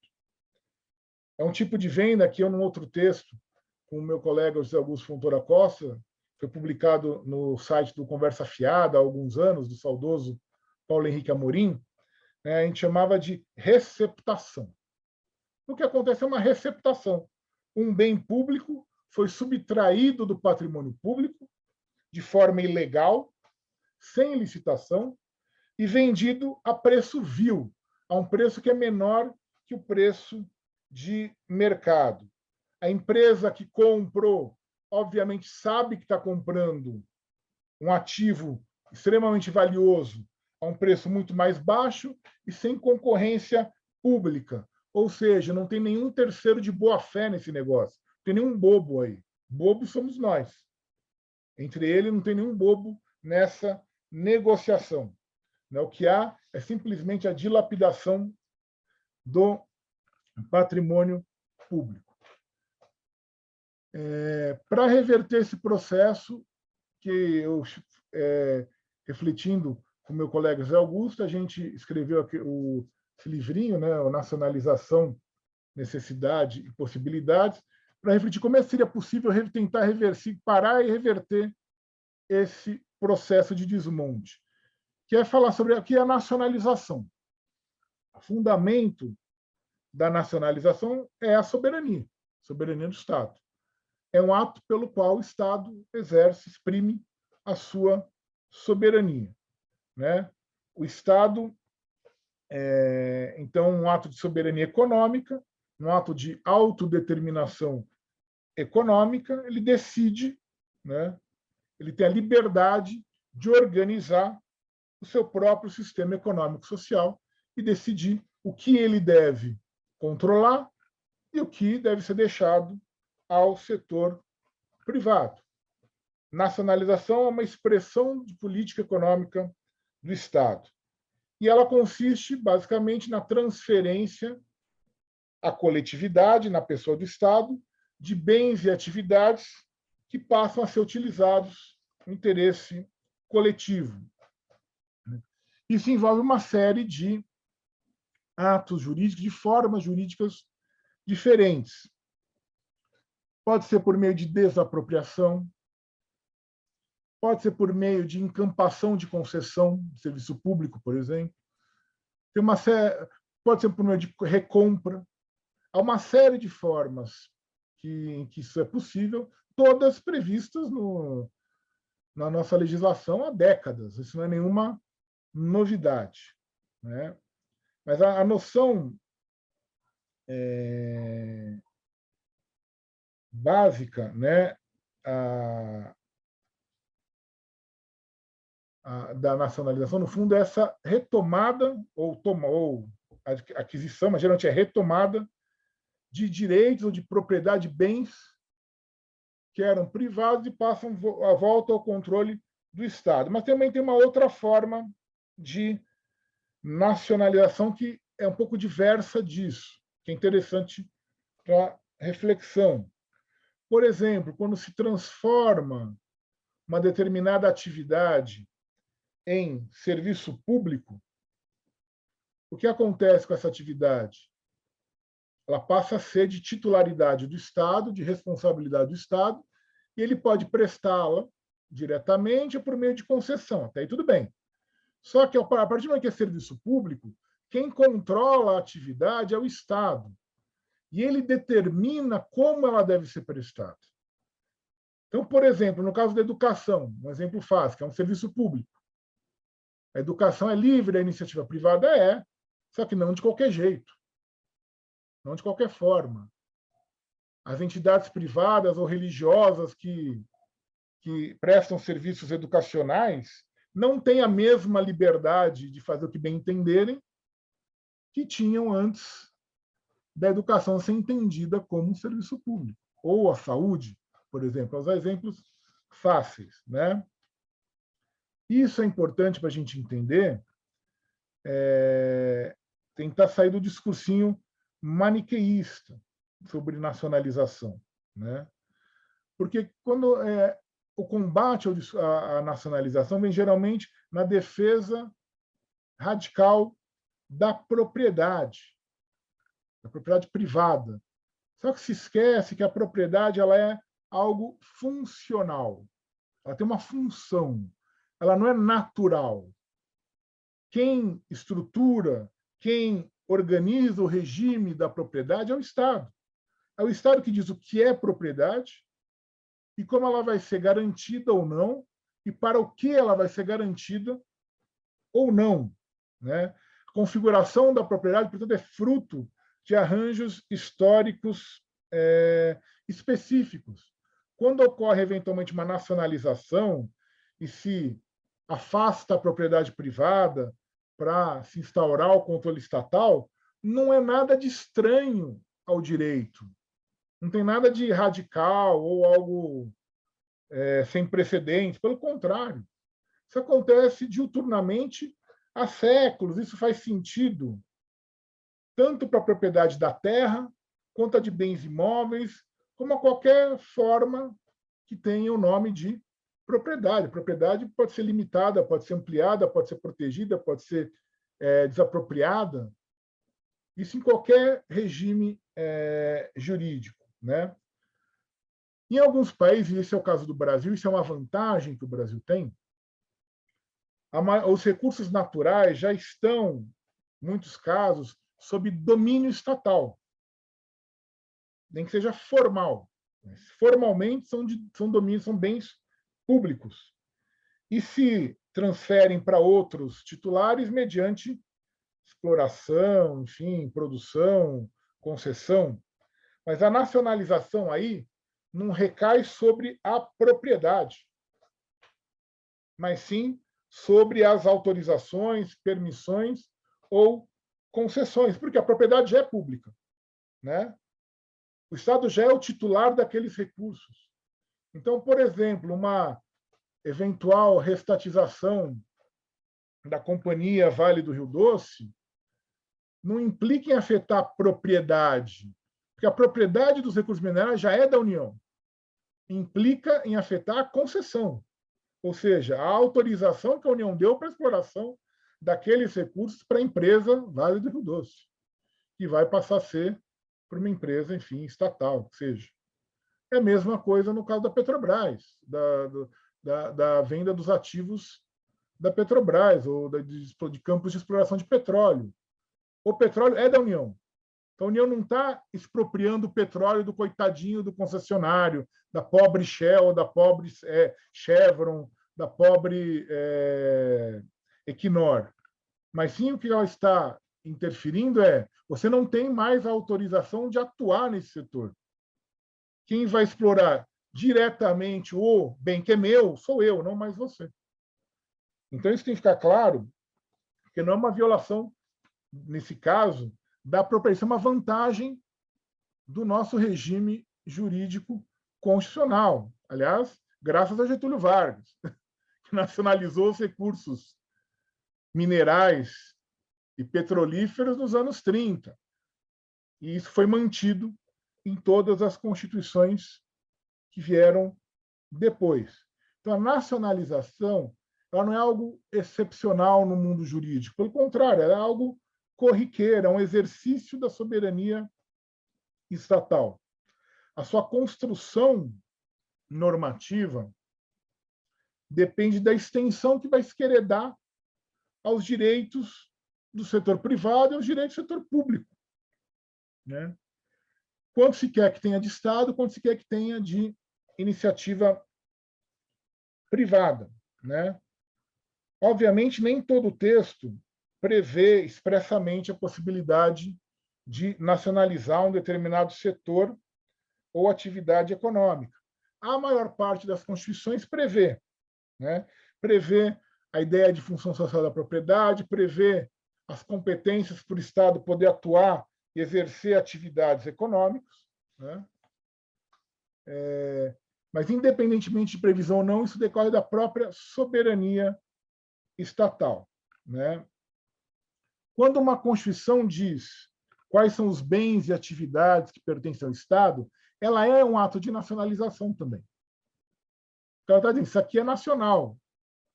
[SPEAKER 2] É um tipo de venda que eu, num outro texto, com o meu colega José Augusto Fontoura Costa, foi publicado no site do Conversa Fiada há alguns anos, do saudoso Paulo Henrique Amorim, né, a gente chamava de receptação. O que acontece é uma receptação. Um bem público foi subtraído do patrimônio público de forma ilegal, sem licitação, e vendido a preço vil, a um preço que é menor que o preço de mercado. A empresa que comprou, obviamente, sabe que está comprando um ativo extremamente valioso a um preço muito mais baixo e sem concorrência pública. Ou seja, não tem nenhum terceiro de boa-fé nesse negócio. Não tem nenhum bobo aí. Bobos somos nós. Entre eles, não tem nenhum bobo nessa negociação. O que há é simplesmente a dilapidação do patrimônio público. Para reverter esse processo, que eu, refletindo com meu colega Zé Augusto, a gente escreveu aqui esse livrinho, né, a Nacionalização, Necessidade e Possibilidades, para refletir como seria possível tentar reverter, parar e reverter esse processo de desmonte, que é falar sobre aqui a nacionalização. O fundamento da nacionalização é a soberania do Estado. É um ato pelo qual o Estado exerce, exprime a sua soberania, né? O Estado então, um ato de soberania econômica, um ato de autodeterminação econômica, ele decide, né? Ele tem a liberdade de organizar o seu próprio sistema econômico-social e decidir o que ele deve controlar e o que deve ser deixado ao setor privado. Nacionalização é uma expressão de política econômica do Estado. E ela consiste, basicamente, na transferência à coletividade, na pessoa do Estado, de bens e atividades que passam a ser utilizados no interesse coletivo. Isso envolve uma série de atos jurídicos, de formas jurídicas diferentes. Pode ser por meio de desapropriação, pode ser por meio de encampação de concessão de serviço público, por exemplo. Pode ser por meio de recompra. Há uma série de formas em que isso é possível, todas previstas na nossa legislação há décadas. Isso não é nenhuma novidade, né? Mas a noção básica, né, da nacionalização, no fundo, é essa retomada ou aquisição, mas geralmente é retomada de direitos ou de propriedade de bens que eram privados e passam a volta ao controle do Estado. Mas também tem uma outra forma de nacionalização que é um pouco diversa disso, que é interessante para reflexão. Por exemplo, quando se transforma uma determinada atividade em serviço público, o que acontece com essa atividade? Ela passa a ser de titularidade do Estado, de responsabilidade do Estado, e ele pode prestá-la diretamente ou por meio de concessão. Até aí tudo bem. Só que, a partir do momento que é serviço público, quem controla a atividade é o Estado. E ele determina como ela deve ser prestada. Então, por exemplo, no caso da educação, um exemplo fácil, que é um serviço público. A educação é livre, a iniciativa privada é, só que não de qualquer jeito, não de qualquer forma. As entidades privadas ou religiosas que prestam serviços educacionais não têm a mesma liberdade de fazer o que bem entenderem que tinham antes da educação ser entendida como um serviço público. Ou a saúde, por exemplo, os exemplos fáceis, né? Isso é importante para a gente entender, tentar sair do discursinho maniqueísta sobre nacionalização, né? Porque quando o combate à nacionalização vem geralmente na defesa radical da propriedade privada. Só que se esquece que a propriedade ela é algo funcional. Ela tem uma função. Ela não é natural. Quem estrutura, quem organiza o regime da propriedade é o Estado. É o Estado que diz o que é propriedade e como ela vai ser garantida ou não, e para o que ela vai ser garantida ou não, né? A configuração da propriedade, portanto, é fruto de arranjos históricos específicos. Quando ocorre, eventualmente, uma nacionalização e se afasta a propriedade privada para se instaurar o controle estatal, não é nada de estranho ao direito. Não tem nada de radical ou algo sem precedentes. Pelo contrário, isso acontece diuturnamente há séculos. Isso faz sentido tanto para a propriedade da terra, quanto a de bens imóveis, como a qualquer forma que tenha o nome de propriedade. Propriedade pode ser limitada, pode ser ampliada, pode ser protegida, pode ser desapropriada. Isso em qualquer regime jurídico, né? Em alguns países, esse é o caso do Brasil, isso é uma vantagem que o Brasil tem, os recursos naturais já estão, em muitos casos, sob domínio estatal, nem que seja formal. Formalmente, são bens públicos e se transferem para outros titulares mediante exploração, enfim, produção, concessão. Mas a nacionalização aí não recai sobre a propriedade, mas sim sobre as autorizações, permissões ou concessões, porque a propriedade já é pública, né? O Estado já é o titular daqueles recursos. Então, por exemplo, uma eventual restatização da Companhia Vale do Rio Doce não implica em afetar a propriedade, porque a propriedade dos recursos minerais já é da União. Implica em afetar a concessão, ou seja, a autorização que a União deu para a exploração daqueles recursos para a empresa Vale do Rio Doce, que vai passar a ser para uma empresa, enfim, estatal, que seja. É a mesma coisa no caso da Petrobras, da venda dos ativos da Petrobras, ou de campos de exploração de petróleo. O petróleo é da União. Então, a União não está expropriando o petróleo do coitadinho do concessionário, da pobre Shell, da pobre Chevron, da pobre Equinor. Mas sim o que ela está interferindo você não tem mais a autorização de atuar nesse setor. Quem vai explorar diretamente o bem que é meu sou eu, não mais você. Então, isso tem que ficar claro, que não é uma violação, nesse caso, da propriedade, isso é uma vantagem do nosso regime jurídico constitucional. Aliás, graças a Getúlio Vargas, que nacionalizou os recursos minerais e petrolíferos nos anos 30. E isso foi mantido em todas as constituições que vieram depois. Então, a nacionalização ela não é algo excepcional no mundo jurídico. Pelo contrário, ela é algo corriqueiro, é um exercício da soberania estatal. A sua construção normativa depende da extensão que vai se querer dar aos direitos do setor privado e aos direitos do setor público, né? Quanto se quer que tenha de Estado, quanto se quer que tenha de iniciativa privada, né? Obviamente, nem todo o texto prevê expressamente a possibilidade de nacionalizar um determinado setor ou atividade econômica. A maior parte das constituições prevê, né? Prevê a ideia de função social da propriedade, prevê as competências para o Estado poder atuar e exercer atividades econômicas, né? Mas, independentemente de previsão ou não, isso decorre da própria soberania estatal, né? Quando uma Constituição diz quais são os bens e atividades que pertencem ao Estado, ela é um ato de nacionalização também. Então, ela está dizendo, isso aqui é nacional,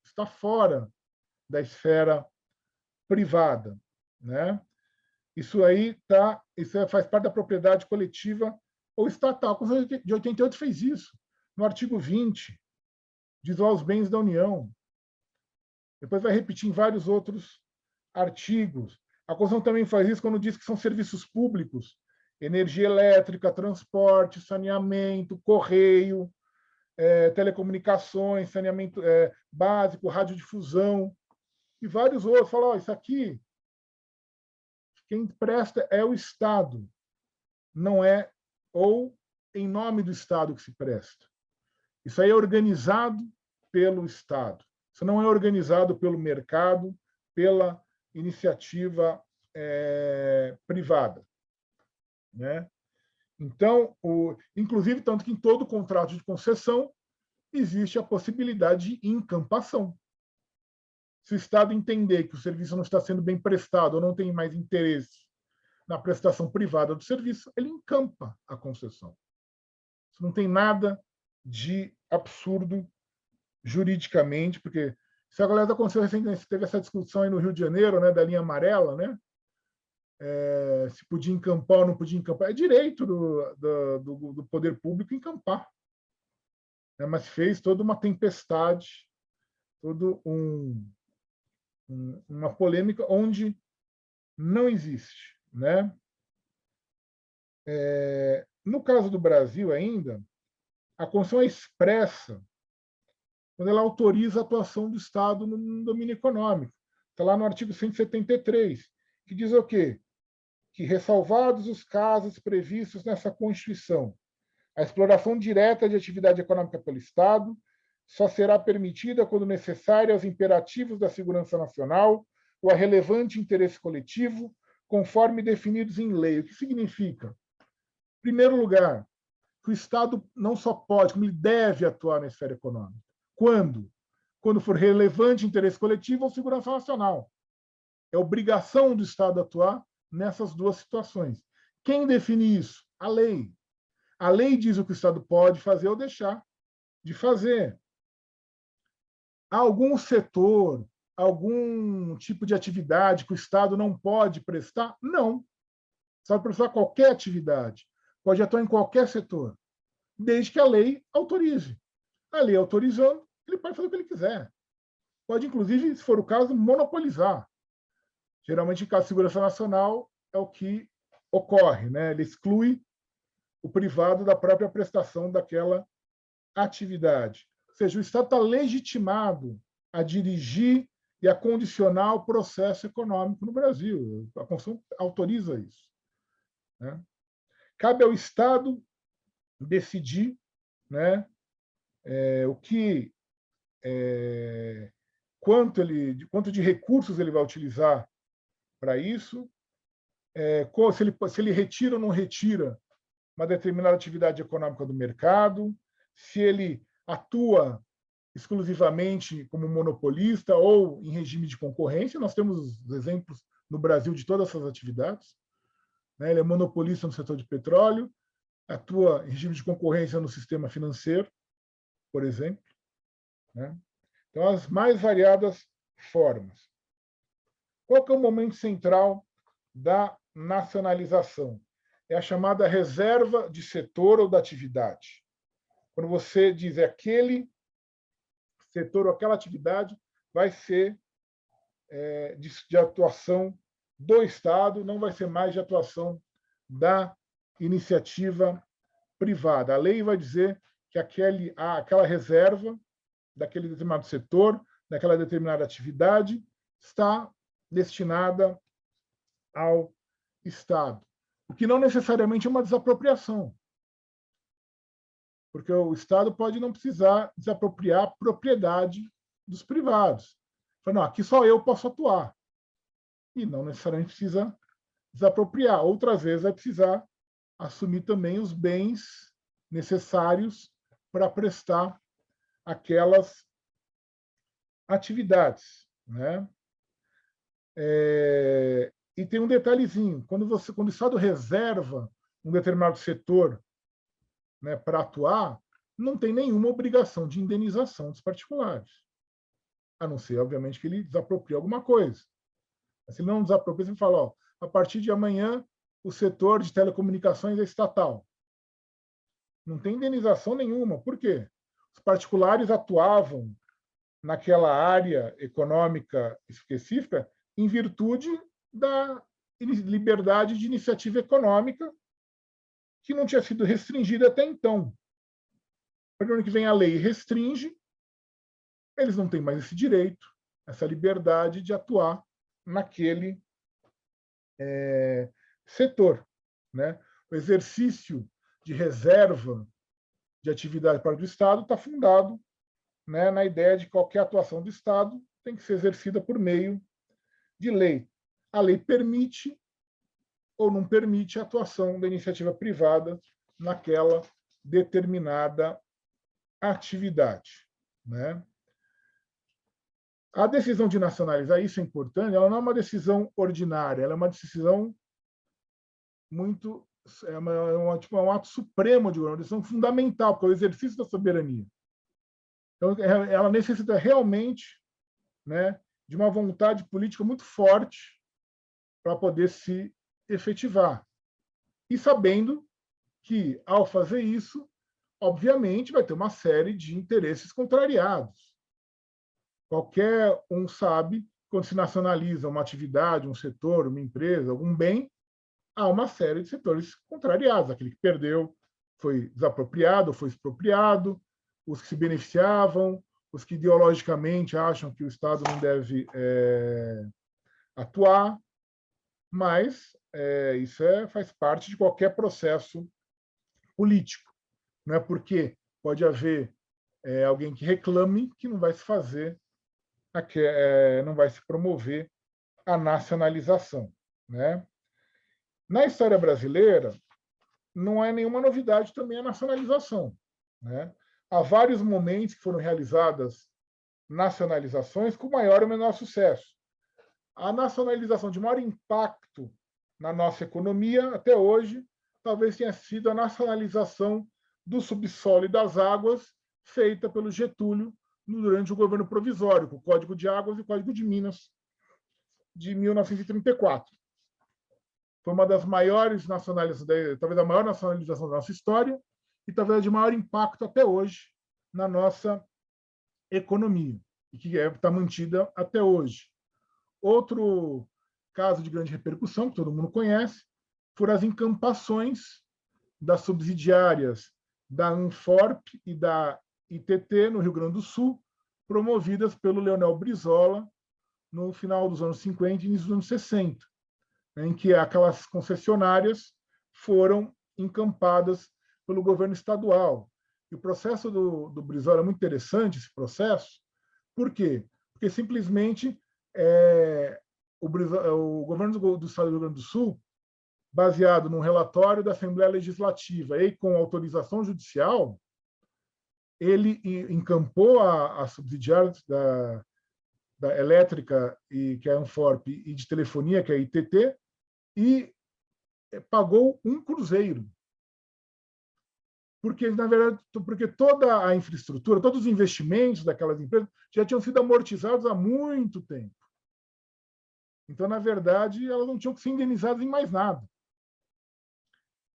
[SPEAKER 2] está fora da esfera privada, né? Isso faz parte da propriedade coletiva ou estatal. A Constituição de 88 fez isso. No artigo 20, diz lá os bens da União. Depois vai repetir em vários outros artigos. A Constituição também faz isso quando diz que são serviços públicos, energia elétrica, transporte, saneamento, correio, telecomunicações, saneamento básico, radiodifusão, e vários outros. Fala, isso aqui, quem presta é o Estado, não é, ou em nome do Estado que se presta. Isso aí é organizado pelo Estado. Isso não é organizado pelo mercado, pela iniciativa privada, né? Então, inclusive, tanto que em todo contrato de concessão existe a possibilidade de encampação. Se o Estado entender que o serviço não está sendo bem prestado ou não tem mais interesse na prestação privada do serviço, ele encampa a concessão. Isso não tem nada de absurdo juridicamente, porque se a galera aconteceu recentemente, teve essa discussão aí no Rio de Janeiro, né, da linha amarela, né? Se podia encampar ou não podia encampar. É direito do poder público encampar. Né? Mas fez toda uma tempestade, toda uma polêmica onde não existe. Né? No caso do Brasil ainda, a Constituição é expressa quando ela autoriza a atuação do Estado no domínio econômico. Está lá no artigo 173, que diz o quê? Que, ressalvados os casos previstos nessa Constituição, a exploração direta de atividade econômica pelo Estado só será permitida quando necessária aos imperativos da segurança nacional ou a relevante interesse coletivo, conforme definidos em lei. O que significa? Em primeiro lugar, que o Estado não só pode, como ele deve atuar na esfera econômica. Quando? Quando for relevante interesse coletivo ou segurança nacional. É obrigação do Estado atuar nessas duas situações. Quem define isso? A lei. A lei diz o que o Estado pode fazer ou deixar de fazer. Há algum setor, algum tipo de atividade que o Estado não pode prestar? Não. O Estado pode prestar qualquer atividade, pode atuar em qualquer setor, desde que a lei autorize. A lei autorizando, ele pode fazer o que ele quiser. Pode, inclusive, se for o caso, monopolizar. Geralmente, em caso de segurança nacional, é o que ocorre, né? Ele exclui o privado da própria prestação daquela atividade. Ou seja, o Estado está legitimado a dirigir e a condicionar o processo econômico no Brasil. A Constituição autoriza isso. Né? Cabe ao Estado decidir, né, o que, quanto de recursos ele vai utilizar para isso, se ele retira ou não retira uma determinada atividade econômica do mercado, se ele atua exclusivamente como monopolista ou em regime de concorrência. Nós temos exemplos no Brasil de todas essas atividades. Ele é monopolista no setor de petróleo, atua em regime de concorrência no sistema financeiro, por exemplo. Então, as mais variadas formas. Qual que é o momento central da nacionalização? É a chamada reserva de setor ou da atividade. Quando você diz aquele setor ou aquela atividade vai ser de atuação do Estado, não vai ser mais de atuação da iniciativa privada. A lei vai dizer que aquela reserva daquele determinado setor, daquela determinada atividade, está destinada ao Estado. O que não necessariamente é uma desapropriação, porque o Estado pode não precisar desapropriar a propriedade dos privados. Não, aqui só eu posso atuar. E não necessariamente precisa desapropriar. Outras vezes vai precisar assumir também os bens necessários para prestar aquelas atividades. Né? E tem um detalhezinho. Quando o Estado reserva um determinado setor, né, para atuar, não tem nenhuma obrigação de indenização dos particulares. A não ser, obviamente, que ele desaproprie alguma coisa. Mas se ele não desapropria, você fala, ó, a partir de amanhã, o setor de telecomunicações é estatal. Não tem indenização nenhuma. Por quê? Os particulares atuavam naquela área econômica específica em virtude da liberdade de iniciativa econômica que não tinha sido restringida até então. No ano que vem a lei restringe, eles não têm mais esse direito, essa liberdade de atuar naquele setor. Né? O exercício de reserva de atividade para o Estado está fundado, né, na ideia de que qualquer atuação do Estado tem que ser exercida por meio de lei. A lei permite ou não permite a atuação da iniciativa privada naquela determinada atividade. Né? A decisão de nacionalizar, isso é importante, ela não é uma decisão ordinária, ela é uma decisão muito tipo, um ato supremo de governo, uma decisão fundamental para o exercício da soberania. Então, ela necessita realmente, né, de uma vontade política muito forte para poder se efetivar. E sabendo que, ao fazer isso, obviamente, vai ter uma série de interesses contrariados. Qualquer um sabe, quando se nacionaliza uma atividade, um setor, uma empresa, algum bem, há uma série de setores contrariados. Aquele que perdeu foi desapropriado, foi expropriado, os que se beneficiavam, os que ideologicamente acham que o Estado não deve atuar, mas isso faz parte de qualquer processo político. Não é porque pode haver alguém que reclame que não vai se fazer, não vai se promover a nacionalização, né? Na história brasileira, não é nenhuma novidade também a nacionalização, né? Há vários momentos que foram realizadas nacionalizações com maior ou menor sucesso. A nacionalização de maior impacto na nossa economia até hoje talvez tenha sido a nacionalização do subsolo e das águas feita pelo Getúlio durante o governo provisório, com o Código de Águas e o Código de Minas de 1934. Foi uma das maiores nacionalizações, talvez a maior nacionalização da nossa história e talvez a de maior impacto até hoje na nossa economia, e que está mantida até hoje. Outro caso de grande repercussão, que todo mundo conhece, foram as encampações das subsidiárias da Anforp e da ITT, no Rio Grande do Sul, promovidas pelo Leonel Brizola no final dos anos 50 e início dos anos 60, em que aquelas concessionárias foram encampadas pelo governo estadual. E o processo do Brizola é muito interessante, esse processo. Por quê? Porque simplesmente o governo do estado do Rio Grande do Sul, baseado num relatório da Assembleia Legislativa e com autorização judicial, ele encampou a subsidiária da elétrica, que é a Anforp, e de telefonia, que é a ITT, e pagou um cruzeiro. Porque, na verdade, porque toda a infraestrutura, todos os investimentos daquelas empresas já tinham sido amortizados há muito tempo. Então, na verdade, elas não tinham que ser indenizadas em mais nada.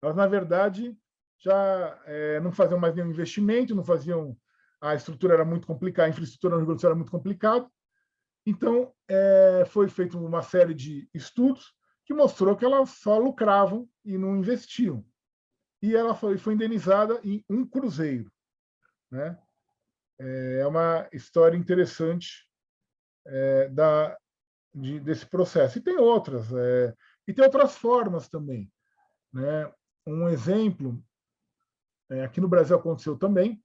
[SPEAKER 2] Elas, na verdade, já não faziam mais nenhum investimento, não faziam. A estrutura era muito complicada, a infraestrutura no Rio Grande do Sul era muito complicada. Então, foi feita uma série de estudos que mostrou que elas só lucravam e não investiam. E ela foi indenizada em um cruzeiro, né? É uma história interessante desse processo. E tem outras, e tem outras formas também, né? Um exemplo, aqui no Brasil aconteceu também,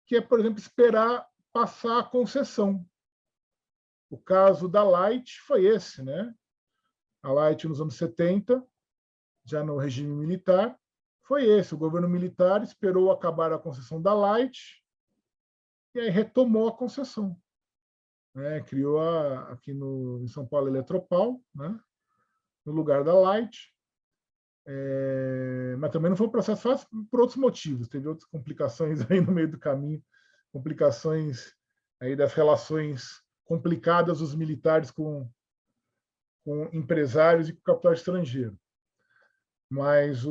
[SPEAKER 2] que é, por exemplo, esperar passar a concessão. O caso da Light foi esse, né? A Light, nos anos 70, já no regime militar, foi esse. O governo militar esperou acabar a concessão da Light e aí retomou a concessão. Criou aqui em São Paulo a Eletropaulo, né? No lugar da Light. Mas também não foi um processo fácil por outros motivos. Teve outras complicações aí no meio do caminho, complicações aí das relações complicadas dos militares com empresários e com capital estrangeiro. Mas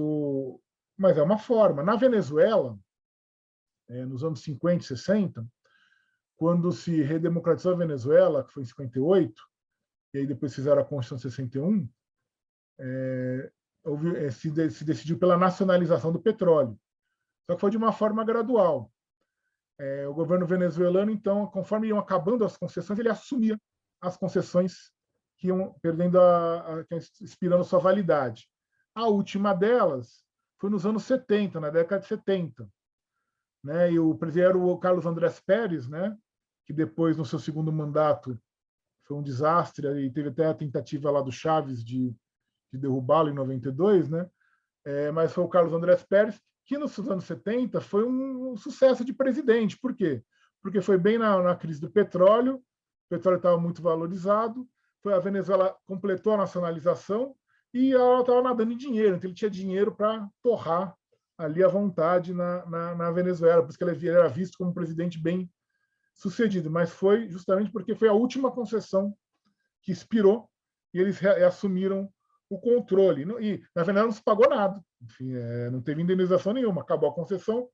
[SPEAKER 2] é uma forma. Na Venezuela, nos anos 50 e 60, quando se redemocratizou a Venezuela, que foi em 58, e aí depois fizeram a Constituição de 61, se decidiu pela nacionalização do petróleo. Só que foi de uma forma gradual. O governo venezuelano, então, conforme iam acabando as concessões, ele assumia as concessões que iam perdendo, expirando sua validade. A última delas foi nos anos 70, na década de 70. Né? E o presidente era o Carlos Andrés Pérez, né? Que depois, no seu segundo mandato, foi um desastre, e teve até a tentativa lá do Chaves de derrubá-lo em 92, né? Mas foi o Carlos Andrés Pérez, que nos anos 70 foi um sucesso de presidente. Por quê? Porque foi bem na crise do petróleo, o petróleo estava muito valorizado, a Venezuela completou a nacionalização, e ela estava nadando em dinheiro, então ele tinha dinheiro para torrar ali à vontade na Venezuela, por isso que ele era visto como um presidente bem sucedido, mas foi justamente porque foi a última concessão que expirou e eles assumiram o controle. E, na verdade, não se pagou nada. Enfim, não teve indenização nenhuma. Acabou a concessão,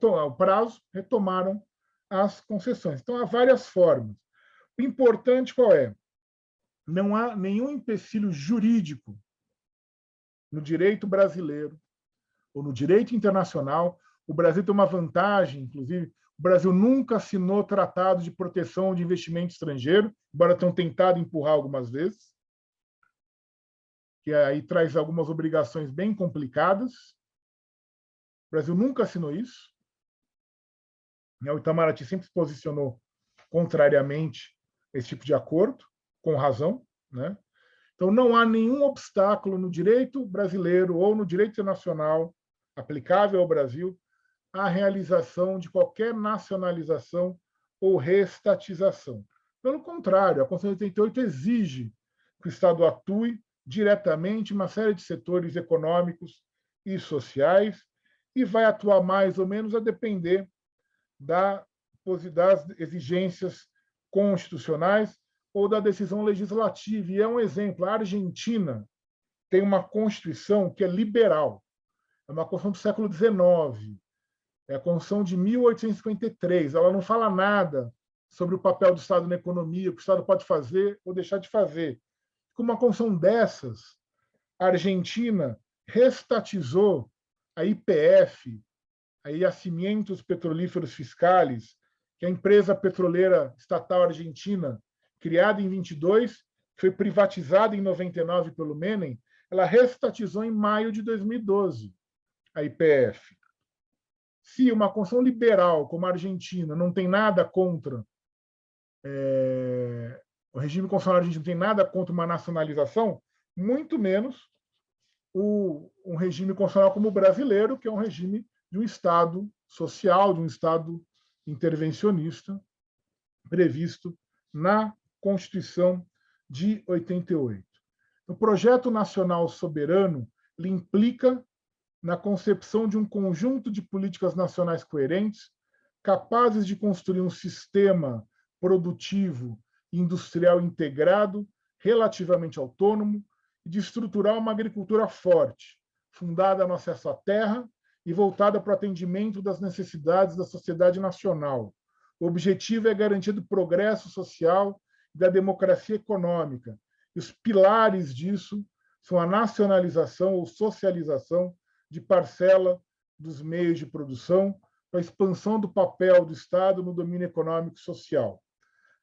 [SPEAKER 2] o prazo, retomaram as concessões. Então, há várias formas. O importante qual é? Não há nenhum empecilho jurídico no direito brasileiro ou no direito internacional. O Brasil tem uma vantagem, inclusive, o Brasil nunca assinou tratado de proteção de investimento estrangeiro, embora tenham tentado empurrar algumas vezes, que aí traz algumas obrigações bem complicadas. O Brasil nunca assinou isso. O Itamaraty sempre se posicionou contrariamente a esse tipo de acordo, com razão, né? Então, não há nenhum obstáculo no direito brasileiro ou no direito internacional aplicável ao Brasil à realização de qualquer nacionalização ou reestatização. Pelo contrário, a Constituição de 88 exige que o Estado atue diretamente em uma série de setores econômicos e sociais e vai atuar mais ou menos a depender das exigências constitucionais ou da decisão legislativa. E é um exemplo. A Argentina tem uma Constituição que é liberal. É uma Constituição do século XIX. É a Constituição de 1853. Ela não fala nada sobre o papel do Estado na economia, o que o Estado pode fazer ou deixar de fazer. Com uma Constituição dessas, a Argentina restatizou a YPF, a Yacimientos Petrolíferos Fiscales, que é a empresa petroleira estatal argentina, criada em 22, foi privatizada em 99 pelo Menem, ela restatizou em maio de 2012 a YPF. Se uma Constituição liberal como a Argentina não tem nada contra o regime constitucional argentino, não tem nada contra uma nacionalização, muito menos um regime constitucional como o brasileiro, que é um regime de um Estado social, de um Estado intervencionista, previsto na Constituição de 88. O projeto nacional soberano ele implica na concepção de um conjunto de políticas nacionais coerentes, capazes de construir um sistema produtivo e industrial integrado, relativamente autônomo, e de estruturar uma agricultura forte, fundada no acesso à terra e voltada para o atendimento das necessidades da sociedade nacional. O objetivo é garantir o progresso social e da democracia econômica. E os pilares disso são a nacionalização ou socialização de parcela dos meios de produção, a expansão do papel do Estado no domínio econômico e social.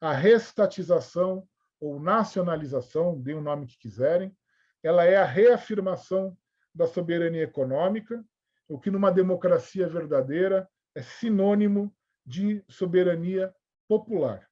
[SPEAKER 2] A reestatização ou nacionalização, deem o nome que quiserem, ela é a reafirmação da soberania econômica, o que numa democracia verdadeira é sinônimo de soberania popular.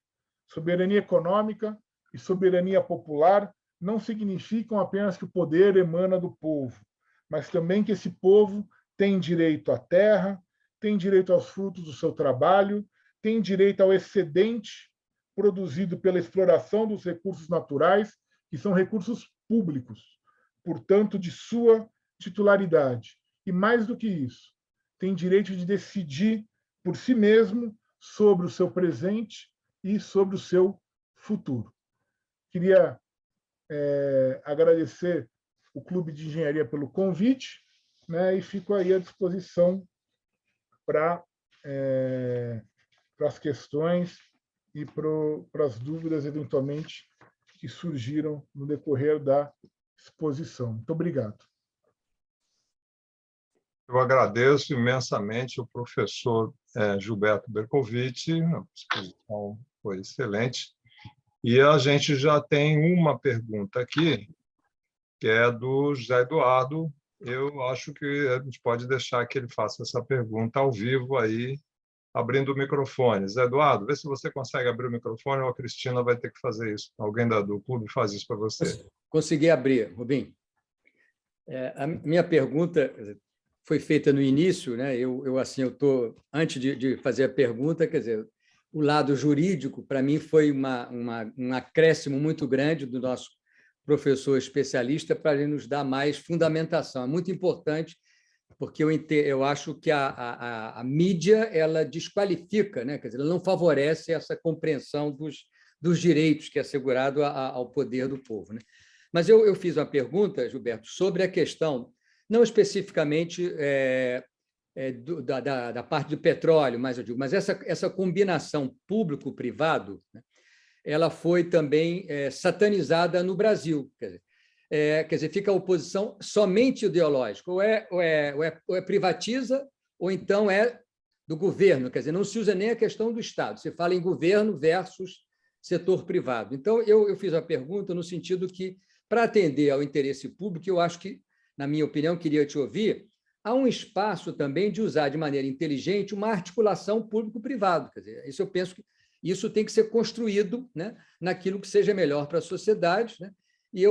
[SPEAKER 2] Soberania econômica e soberania popular não significam apenas que o poder emana do povo, mas também que esse povo tem direito à terra, tem direito aos frutos do seu trabalho, tem direito ao excedente produzido pela exploração dos recursos naturais, que são recursos públicos, portanto, de sua titularidade. E mais do que isso, tem direito de decidir por si mesmo sobre o seu presente e sobre o seu futuro. Queria agradecer o Clube de Engenharia pelo convite, né, e fico aí à disposição para as questões e para as dúvidas, eventualmente, que surgiram no decorrer da exposição. Muito obrigado.
[SPEAKER 1] Eu agradeço imensamente o professor Gilberto Bercovitch, a exposição foi excelente. E a gente já tem uma pergunta aqui, que é do José Eduardo. Eu acho que a gente pode deixar que ele faça essa pergunta ao vivo aí, abrindo o microfone. Zé Eduardo, vê se você consegue abrir o microfone ou a Cristina vai ter que fazer isso. Alguém do clube faz isso para você.
[SPEAKER 3] Consegui abrir, Rubim. A minha pergunta foi feita no início, né? Eu estou antes de fazer a pergunta, quer dizer, o lado jurídico para mim foi um acréscimo muito grande do nosso professor especialista para ele nos dar mais fundamentação. É muito importante, porque eu acho que a mídia ela desqualifica, né? Quer dizer, ela não favorece essa compreensão dos direitos que é assegurado ao poder do povo, né? Mas eu fiz uma pergunta, Gilberto, sobre a questão, não especificamente da parte do petróleo, mas essa combinação público-privado, né, ela foi também satanizada no Brasil. Quer dizer, fica a oposição somente ideológica, ou é privatiza, ou então é do governo. Quer dizer, não se usa nem a questão do Estado, se fala em governo versus setor privado. Então, eu fiz a pergunta no sentido que, para atender ao interesse público, eu acho que, na minha opinião, queria te ouvir, há um espaço também de usar de maneira inteligente uma articulação público-privado. Quer dizer, isso eu penso que isso tem que ser construído, né, naquilo que seja melhor para a sociedade, né? E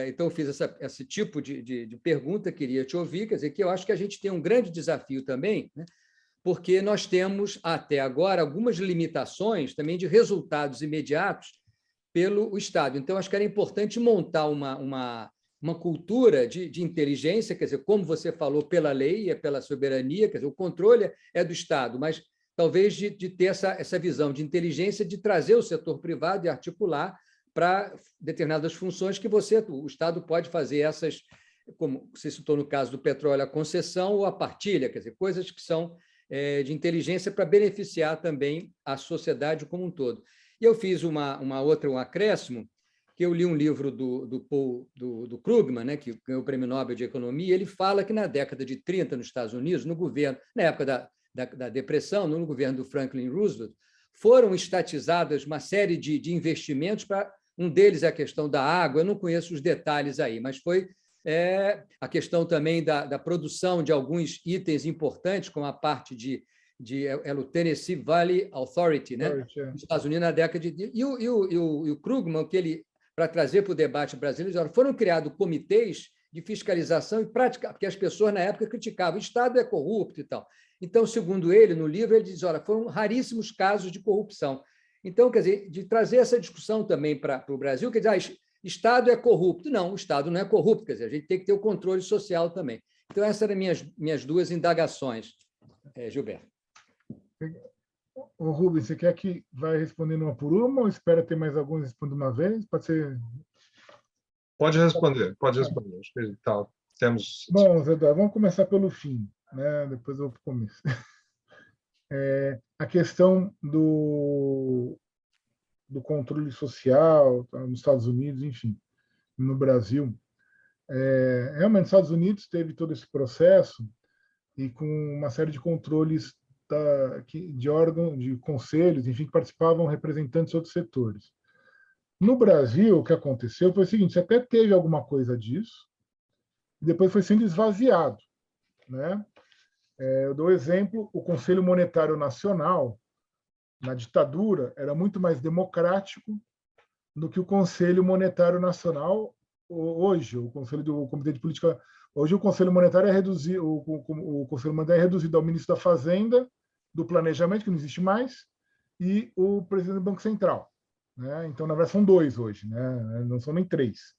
[SPEAKER 3] então, eu fiz esse tipo de pergunta, queria te ouvir, quer dizer, que eu acho que a gente tem um grande desafio também, né, porque nós temos, até agora, algumas limitações também de resultados imediatos pelo Estado. Então, acho que era importante montar uma cultura de inteligência, quer dizer, como você falou, pela lei, pela soberania, quer dizer, o controle é do Estado, mas talvez de ter essa visão de inteligência, de trazer o setor privado e articular para determinadas funções que o Estado pode fazer essas, como você citou no caso do petróleo, a concessão ou a partilha, quer dizer, coisas que são de inteligência para beneficiar também a sociedade como um todo. E eu fiz um acréscimo, que eu li um livro do Krugman, né, que ganhou o Prêmio Nobel de Economia, e ele fala que na década de 30, nos Estados Unidos, no governo, na época da Depressão, no governo do Franklin Roosevelt, foram estatizadas uma série de investimentos para... Um deles é a questão da água, eu não conheço os detalhes aí, mas foi a questão também da produção de alguns itens importantes, como a parte o Tennessee Valley Authority, né, nos Estados Unidos, na década de... E o Krugman, para trazer para o debate brasileiro, foram criados comitês de fiscalização e prática, porque as pessoas, na época, criticavam, o Estado é corrupto e tal. Então, segundo ele, no livro, ele diz, olha, foram raríssimos casos de corrupção. Então, quer dizer, de trazer essa discussão também para o Brasil, quer dizer, Estado é corrupto. Não, o Estado não é corrupto, quer dizer, a gente tem que ter o controle social também. Então, essas eram minhas duas indagações, Gilberto.
[SPEAKER 2] Ô, Rubens, você quer que vai respondendo uma por uma ou espera ter mais alguns respondendo uma vez? Pode ser...
[SPEAKER 1] Pode responder. Acho que temos...
[SPEAKER 2] Bom, Zé Eduardo, vamos começar pelo fim, né? Depois eu vou para o começo. A questão do controle social nos Estados Unidos, enfim, no Brasil. Realmente, nos Estados Unidos teve todo esse processo e com uma série de controles de órgãos, de conselhos, enfim, que participavam representantes de outros setores. No Brasil, o que aconteceu foi o seguinte: você até teve alguma coisa disso, e depois foi sendo esvaziado, né? Eu dou exemplo: o Conselho Monetário Nacional, na ditadura, era muito mais democrático do que o Conselho Monetário Nacional hoje. O Conselho do Comitê de Política... Hoje o Conselho Monetário é reduzido, o Conselho Monetário é reduzido ao ministro da Fazenda, do Planejamento, que não existe mais, e o presidente do Banco Central, né? Então, na verdade, são dois hoje, né? Não são nem três.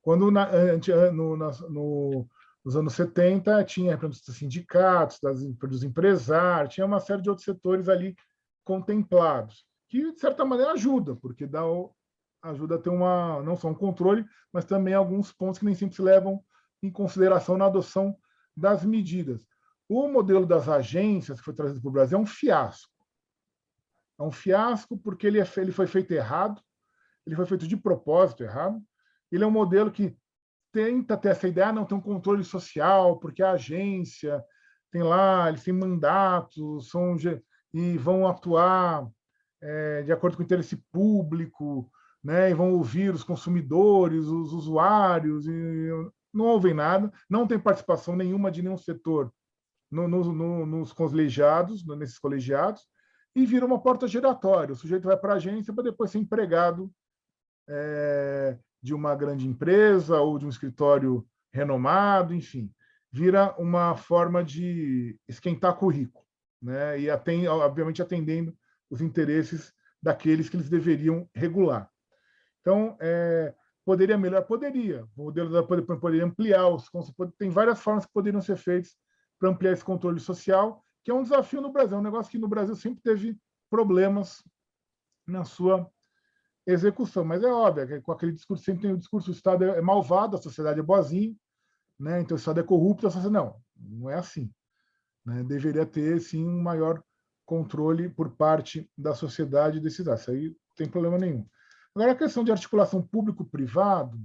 [SPEAKER 2] Quando nos anos 70 tinha representantes dos sindicatos, dos empresários, tinha uma série de outros setores ali contemplados, que, de certa maneira, ajuda, porque ajuda a ter não só um controle, mas também alguns pontos que nem sempre se levam em consideração na adoção das medidas. O modelo das agências que foi trazido para o Brasil é um fiasco. É um fiasco porque ele foi feito errado, ele foi feito de propósito errado. Ele é um modelo que tenta ter essa ideia, não tem um controle social, porque a agência tem lá, eles têm mandatos, e vão atuar de acordo com o interesse público, né, e vão ouvir os consumidores, os usuários, e não ouvem nada, não tem participação nenhuma de nenhum setor nesses colegiados, e vira uma porta giratória. O sujeito vai para a agência para depois ser empregado de uma grande empresa ou de um escritório renomado, enfim. Vira uma forma de esquentar currículo, né? E obviamente atendendo os interesses daqueles que eles deveriam regular. Então, Poderia melhorar? Poderia. O modelo poderia ampliar, tem várias formas que poderiam ser feitas para ampliar esse controle social, que é um desafio no Brasil, é um negócio que no Brasil sempre teve problemas na sua execução. Mas é óbvio, que com aquele discurso, sempre tem o discurso: o Estado é malvado, a sociedade é boazinha, né? Então o Estado é corrupto, a sociedade não é assim. Né? Deveria ter, sim, um maior controle por parte da sociedade desses dados. Isso aí não tem problema nenhum. Agora, a questão de articulação público-privado,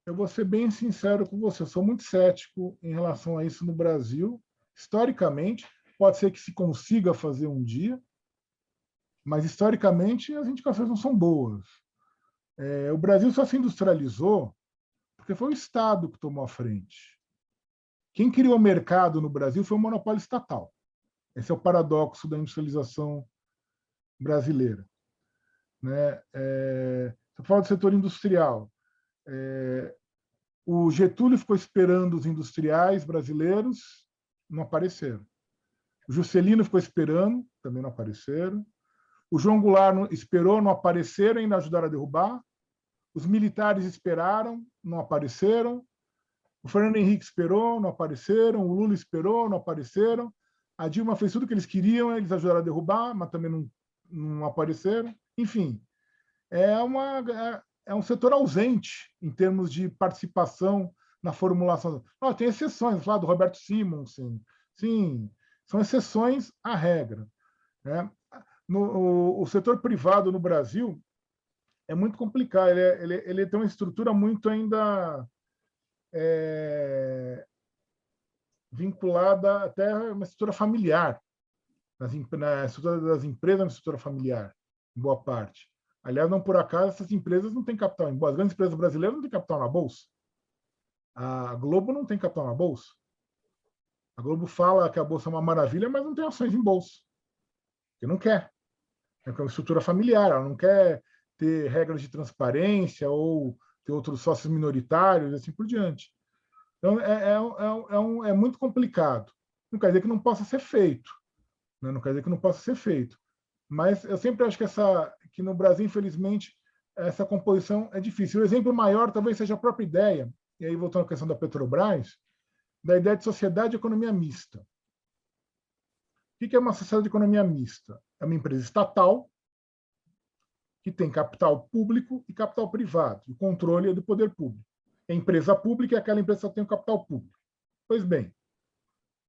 [SPEAKER 2] eu vou ser bem sincero com você, eu sou muito cético em relação a isso no Brasil. Historicamente, pode ser que se consiga fazer um dia, mas historicamente as indicações não são boas. O Brasil só se industrializou porque foi o Estado que tomou a frente. Quem criou o mercado no Brasil foi o monopólio estatal. Esse é o paradoxo da industrialização brasileira. Né? Você fala do setor industrial. O Getúlio ficou esperando os industriais brasileiros, não apareceram. O Juscelino ficou esperando, também não apareceram. O João Goulart esperou, não apareceram, ainda ajudaram a derrubar. Os militares esperaram, não apareceram. O Fernando Henrique esperou, não apareceram. O Lula esperou, não apareceram. A Dilma fez tudo o que eles queriam, eles ajudaram a derrubar, mas também não apareceram. Enfim, é um setor ausente em termos de participação na formulação. Tem exceções, lá do Roberto Simonsen. Sim, são exceções à regra. Né? O setor privado no Brasil é muito complicado. Ele tem uma estrutura muito ainda vinculada até a uma estrutura familiar. Na estrutura das empresas, é uma estrutura familiar, em boa parte. Aliás, não por acaso, essas empresas não têm capital em bolsa. As grandes empresas brasileiras não têm capital na bolsa. A Globo não tem capital na bolsa. A Globo fala que a bolsa é uma maravilha, mas não tem ações em bolsa. Porque não quer. É uma estrutura familiar, ela não quer ter regras de transparência ou ter outros sócios minoritários, assim por diante. Então, é muito complicado. Não quer dizer que não possa ser feito. Né? Não quer dizer que não possa ser feito. Mas eu sempre acho que no Brasil, infelizmente, essa composição é difícil. O exemplo maior talvez seja a própria ideia, e aí voltando à questão da Petrobras, da ideia de sociedade de economia mista. O que é uma sociedade de economia mista? É uma empresa estatal que tem capital público e capital privado. O controle é do poder público. A empresa pública é aquela empresa que só tem o capital público. Pois bem,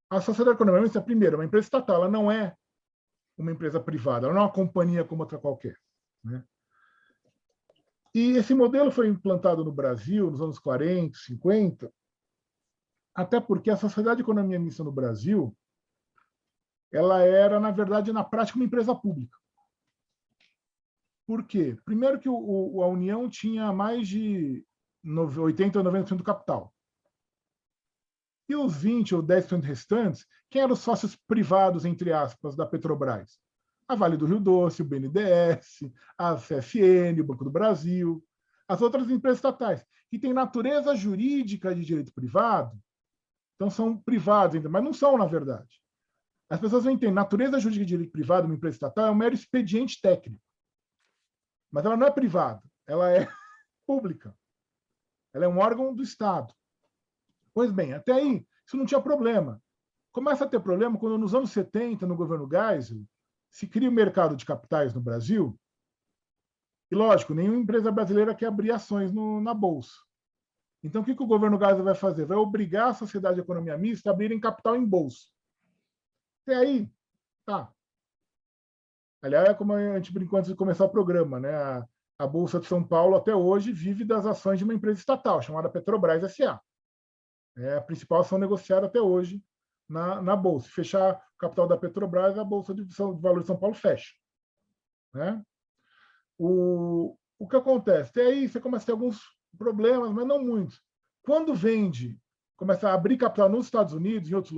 [SPEAKER 2] a sociedade de economia mista, primeiro, é uma empresa estatal, ela não é uma empresa privada, ela não é uma companhia como outra qualquer. Né? E esse modelo foi implantado no Brasil nos anos 40, 50, até porque a sociedade de economia mista no Brasil ela era, na verdade, na prática, uma empresa pública. Por quê? Primeiro que a União tinha mais de 80% ou 90% do capital. E os 20% ou 10% restantes, quem eram os sócios privados, entre aspas, da Petrobras? A Vale do Rio Doce, o BNDES, a CFN, o Banco do Brasil, as outras empresas estatais, que têm natureza jurídica de direito privado, então são privados ainda, mas não são, na verdade. As pessoas não entendem. Natureza jurídica de direito privado, uma empresa estatal, é um mero expediente técnico. Mas ela não é privada, ela é pública. Ela é um órgão do Estado. Pois bem, até aí, isso não tinha problema. Começa a ter problema quando, nos anos 70, no governo Geisel, se cria o mercado de capitais no Brasil. E, lógico, nenhuma empresa brasileira quer abrir ações na Bolsa. Então, o que o governo Geisel vai fazer? Vai obrigar a sociedade de economia mista a abrirem capital em Bolsa. Até aí, tá. Aliás, é como a gente brincou antes de começar o programa, né? A Bolsa de São Paulo, até hoje, vive das ações de uma empresa estatal, chamada Petrobras S.A. É a principal ação negociada até hoje na Bolsa. Se fechar o capital da Petrobras, a Bolsa de Valores de São Paulo fecha. Né? O que acontece? Até aí você começa a ter alguns problemas, mas não muitos. Quando vende, começa a abrir capital nos Estados Unidos, em outros,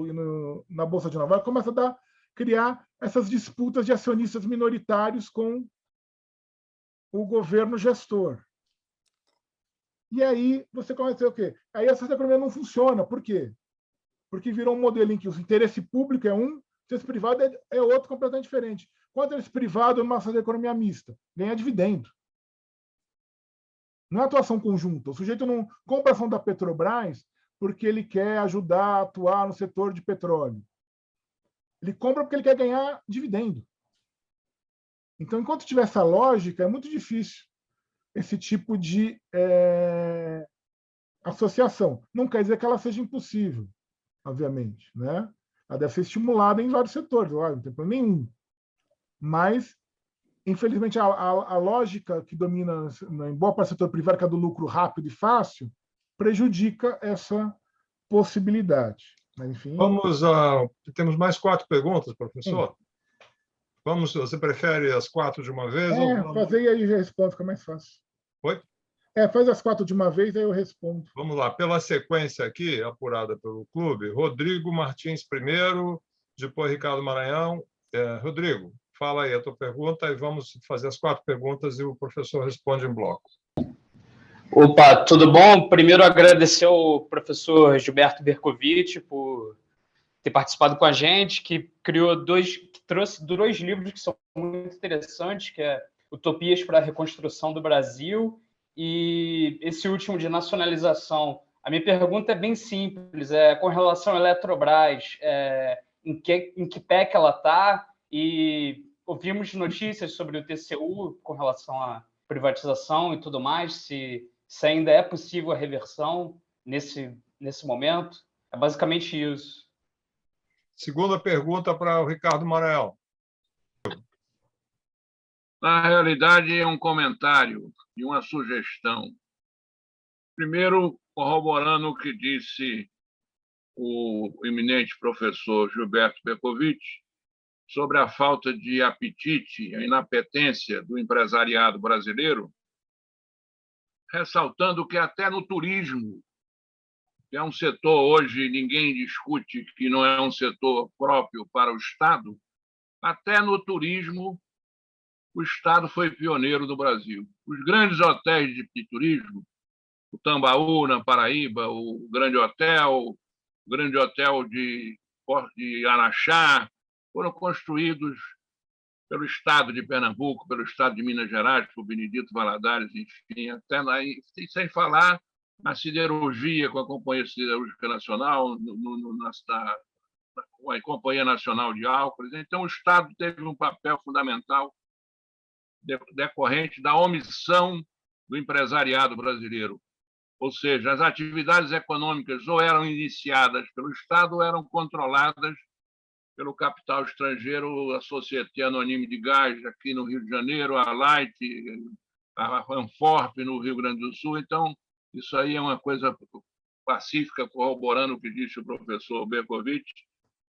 [SPEAKER 2] na Bolsa de Nova York, começa a criar essas disputas de acionistas minoritários com o governo gestor. E aí você começa a dizer o quê? Aí essa economia não funciona. Por quê? Porque virou um modelo em que o interesse público é um, o interesse privado é outro completamente diferente. Qual é o interesse privado numa economia mista? Ganhar dividendo. Não é atuação conjunta. O sujeito não compra ação da Petrobras porque ele quer ajudar a atuar no setor de petróleo. Ele compra porque ele quer ganhar dividendo. Então, enquanto tiver essa lógica, é muito difícil esse tipo de associação. Não quer dizer que ela seja impossível, obviamente, né? Ela deve ser estimulada em vários setores, não tem problema nenhum. Mas, infelizmente, a lógica que domina em boa parte do setor privado, que é do lucro rápido e fácil, prejudica essa possibilidade. Mas, enfim...
[SPEAKER 1] Temos mais 4 perguntas, professor? Você prefere as 4 de uma vez?
[SPEAKER 2] Fazer e aí já respondo, fica mais fácil.
[SPEAKER 1] Oi?
[SPEAKER 2] Faz as 4 de uma vez, aí eu respondo.
[SPEAKER 1] Vamos lá, pela sequência aqui, apurada pelo clube, Rodrigo Martins primeiro, depois Ricardo Maranhão. Rodrigo, fala aí a tua pergunta e vamos fazer as 4 perguntas e o professor responde em bloco.
[SPEAKER 4] Opa, tudo bom? Primeiro, agradecer ao professor Gilberto Bercovitch por ter participado com a gente, que trouxe 2 livros que são muito interessantes, que é Utopias para a Reconstrução do Brasil e esse último de nacionalização. A minha pergunta é bem simples, com relação à Eletrobras, em que pé que ela está, e ouvimos notícias sobre o TCU com relação à privatização e tudo mais, se ainda é possível a reversão nesse momento. É basicamente isso.
[SPEAKER 1] Segunda pergunta para o Ricardo Maranhão.
[SPEAKER 5] Na realidade, é um comentário e uma sugestão. Primeiro, corroborando o que disse o eminente professor Gilberto Bercovitch sobre a falta de apetite, a inapetência do empresariado brasileiro, ressaltando que até no turismo, que é um setor hoje, ninguém discute que não é um setor próprio para o Estado, até no turismo o Estado foi pioneiro do Brasil. Os grandes hotéis de turismo, o Tambaú, na Paraíba, o Grande Hotel de Araxá, foram construídos pelo Estado de Pernambuco, pelo Estado de Minas Gerais, por Benedito Valadares, enfim, até lá, sem falar na siderurgia com a Companhia Siderúrgica Nacional, com a Companhia Nacional de Álcool. Então, o Estado teve um papel fundamental decorrente da omissão do empresariado brasileiro. Ou seja, as atividades econômicas ou eram iniciadas pelo Estado ou eram controladas pelo capital estrangeiro, a Société Anonyme de Gás, aqui no Rio de Janeiro, a Light, a Anforp, no Rio Grande do Sul. Então, isso aí é uma coisa pacífica, corroborando o que disse o professor Bercovitch,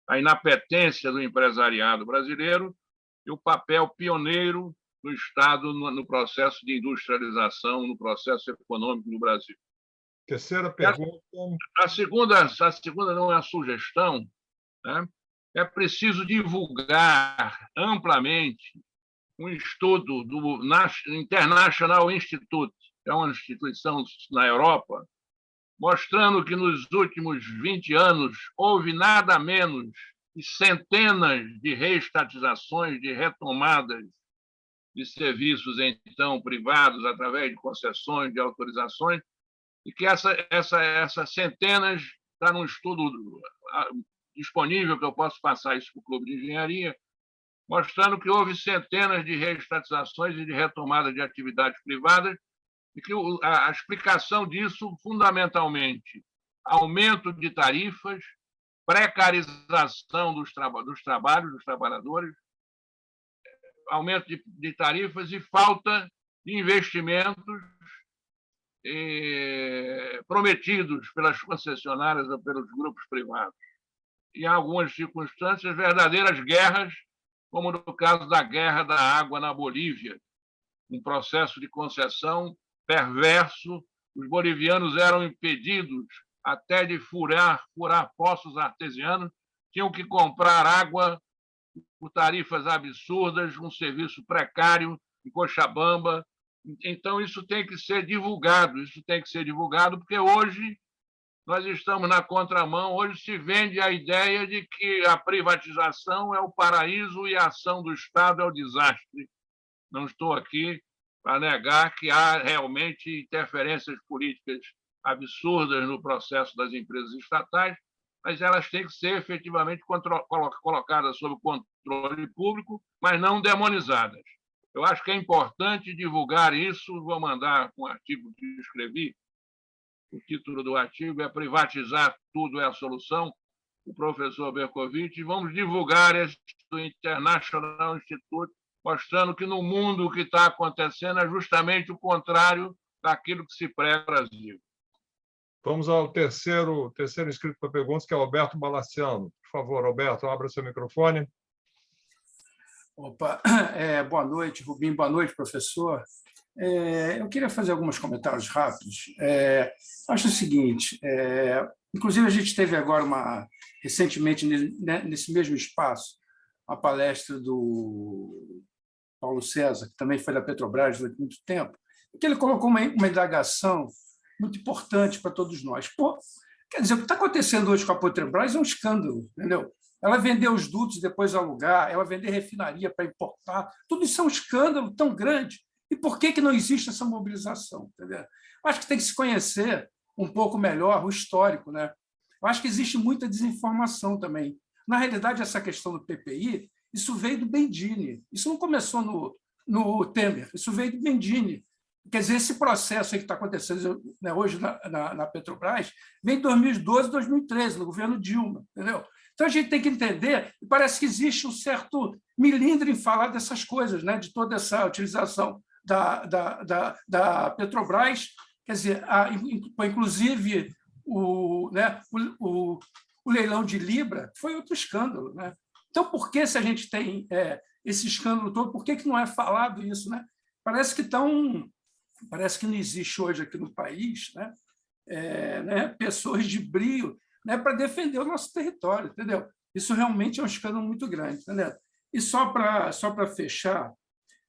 [SPEAKER 5] a inapetência do empresariado brasileiro e o papel pioneiro do Estado no processo de industrialização, no processo econômico no Brasil.
[SPEAKER 1] Terceira pergunta.
[SPEAKER 5] A segunda não é a sugestão, né? É preciso divulgar amplamente um estudo do International Institute, que é uma instituição na Europa, mostrando que nos últimos 20 anos houve nada menos de centenas de reestatizações, de retomadas de serviços, então, privados, através de concessões, de autorizações, e que essas centenas está num estudo disponível, que eu posso passar isso para o Clube de Engenharia, mostrando que houve centenas de reestatizações e de retomada de atividades privadas, e que a explicação disso, fundamentalmente, aumento de tarifas, precarização dos trabalhos dos trabalhadores, aumento de tarifas e falta de investimentos prometidos pelas concessionárias ou pelos grupos privados. Em algumas circunstâncias, verdadeiras guerras, como no caso da guerra da água na Bolívia, um processo de concessão perverso. Os bolivianos eram impedidos até de furar poços artesianos, tinham que comprar água por tarifas absurdas, um serviço precário em Cochabamba. Então, isso tem que ser divulgado, porque hoje nós estamos na contramão, hoje se vende a ideia de que a privatização é o paraíso e a ação do Estado é o desastre. Não estou aqui para negar que há realmente interferências políticas absurdas no processo das empresas estatais, mas elas têm que ser efetivamente colocadas sob controle público, mas não demonizadas. Eu acho que é importante divulgar isso. Vou mandar um artigo que escrevi. O título do artigo é Privatizar Tudo é a Solução, o professor Berkovitch. Vamos divulgar esse do International Institute, mostrando que no mundo o que está acontecendo é justamente o contrário daquilo que se prega no Brasil.
[SPEAKER 1] Vamos ao terceiro inscrito para perguntas, que é Alberto Balaciano. Por favor, Alberto, abra seu microfone.
[SPEAKER 6] Opa, boa noite, Rubim, boa noite, professor. Eu queria fazer alguns comentários rápidos. Acho o seguinte, inclusive a gente teve agora, recentemente, nesse mesmo espaço, a palestra do Paulo César, que também foi da Petrobras durante muito tempo, que ele colocou uma indagação muito importante para todos nós. Pô, quer dizer, o que está acontecendo hoje com a Petrobras é um escândalo, entendeu? Ela vender os dutos e depois alugar, ela vender refinaria para importar, tudo isso é um escândalo tão grande. E por que não existe essa mobilização? Entendeu? Acho que tem que se conhecer um pouco melhor o histórico, né? Eu acho que existe muita desinformação também. Na realidade, essa questão do PPI, isso veio do Bendini. Isso não começou no Temer, isso veio do Bendini. Quer dizer, esse processo aí que está acontecendo, né, hoje na Petrobras vem de 2012, 2013, no governo Dilma, entendeu? Então, a gente tem que entender, e parece que existe um certo milindre em falar dessas coisas, né, de toda essa utilização da Petrobras. Quer dizer, inclusive, o leilão de Libra foi outro escândalo, né? Então, por que, se a gente tem esse escândalo todo, por que não é falado isso, né? Parece que não existe hoje aqui no país, né, pessoas de brio, né, para defender o nosso território, entendeu? Isso realmente é um escândalo muito grande, entendeu? E só para fechar,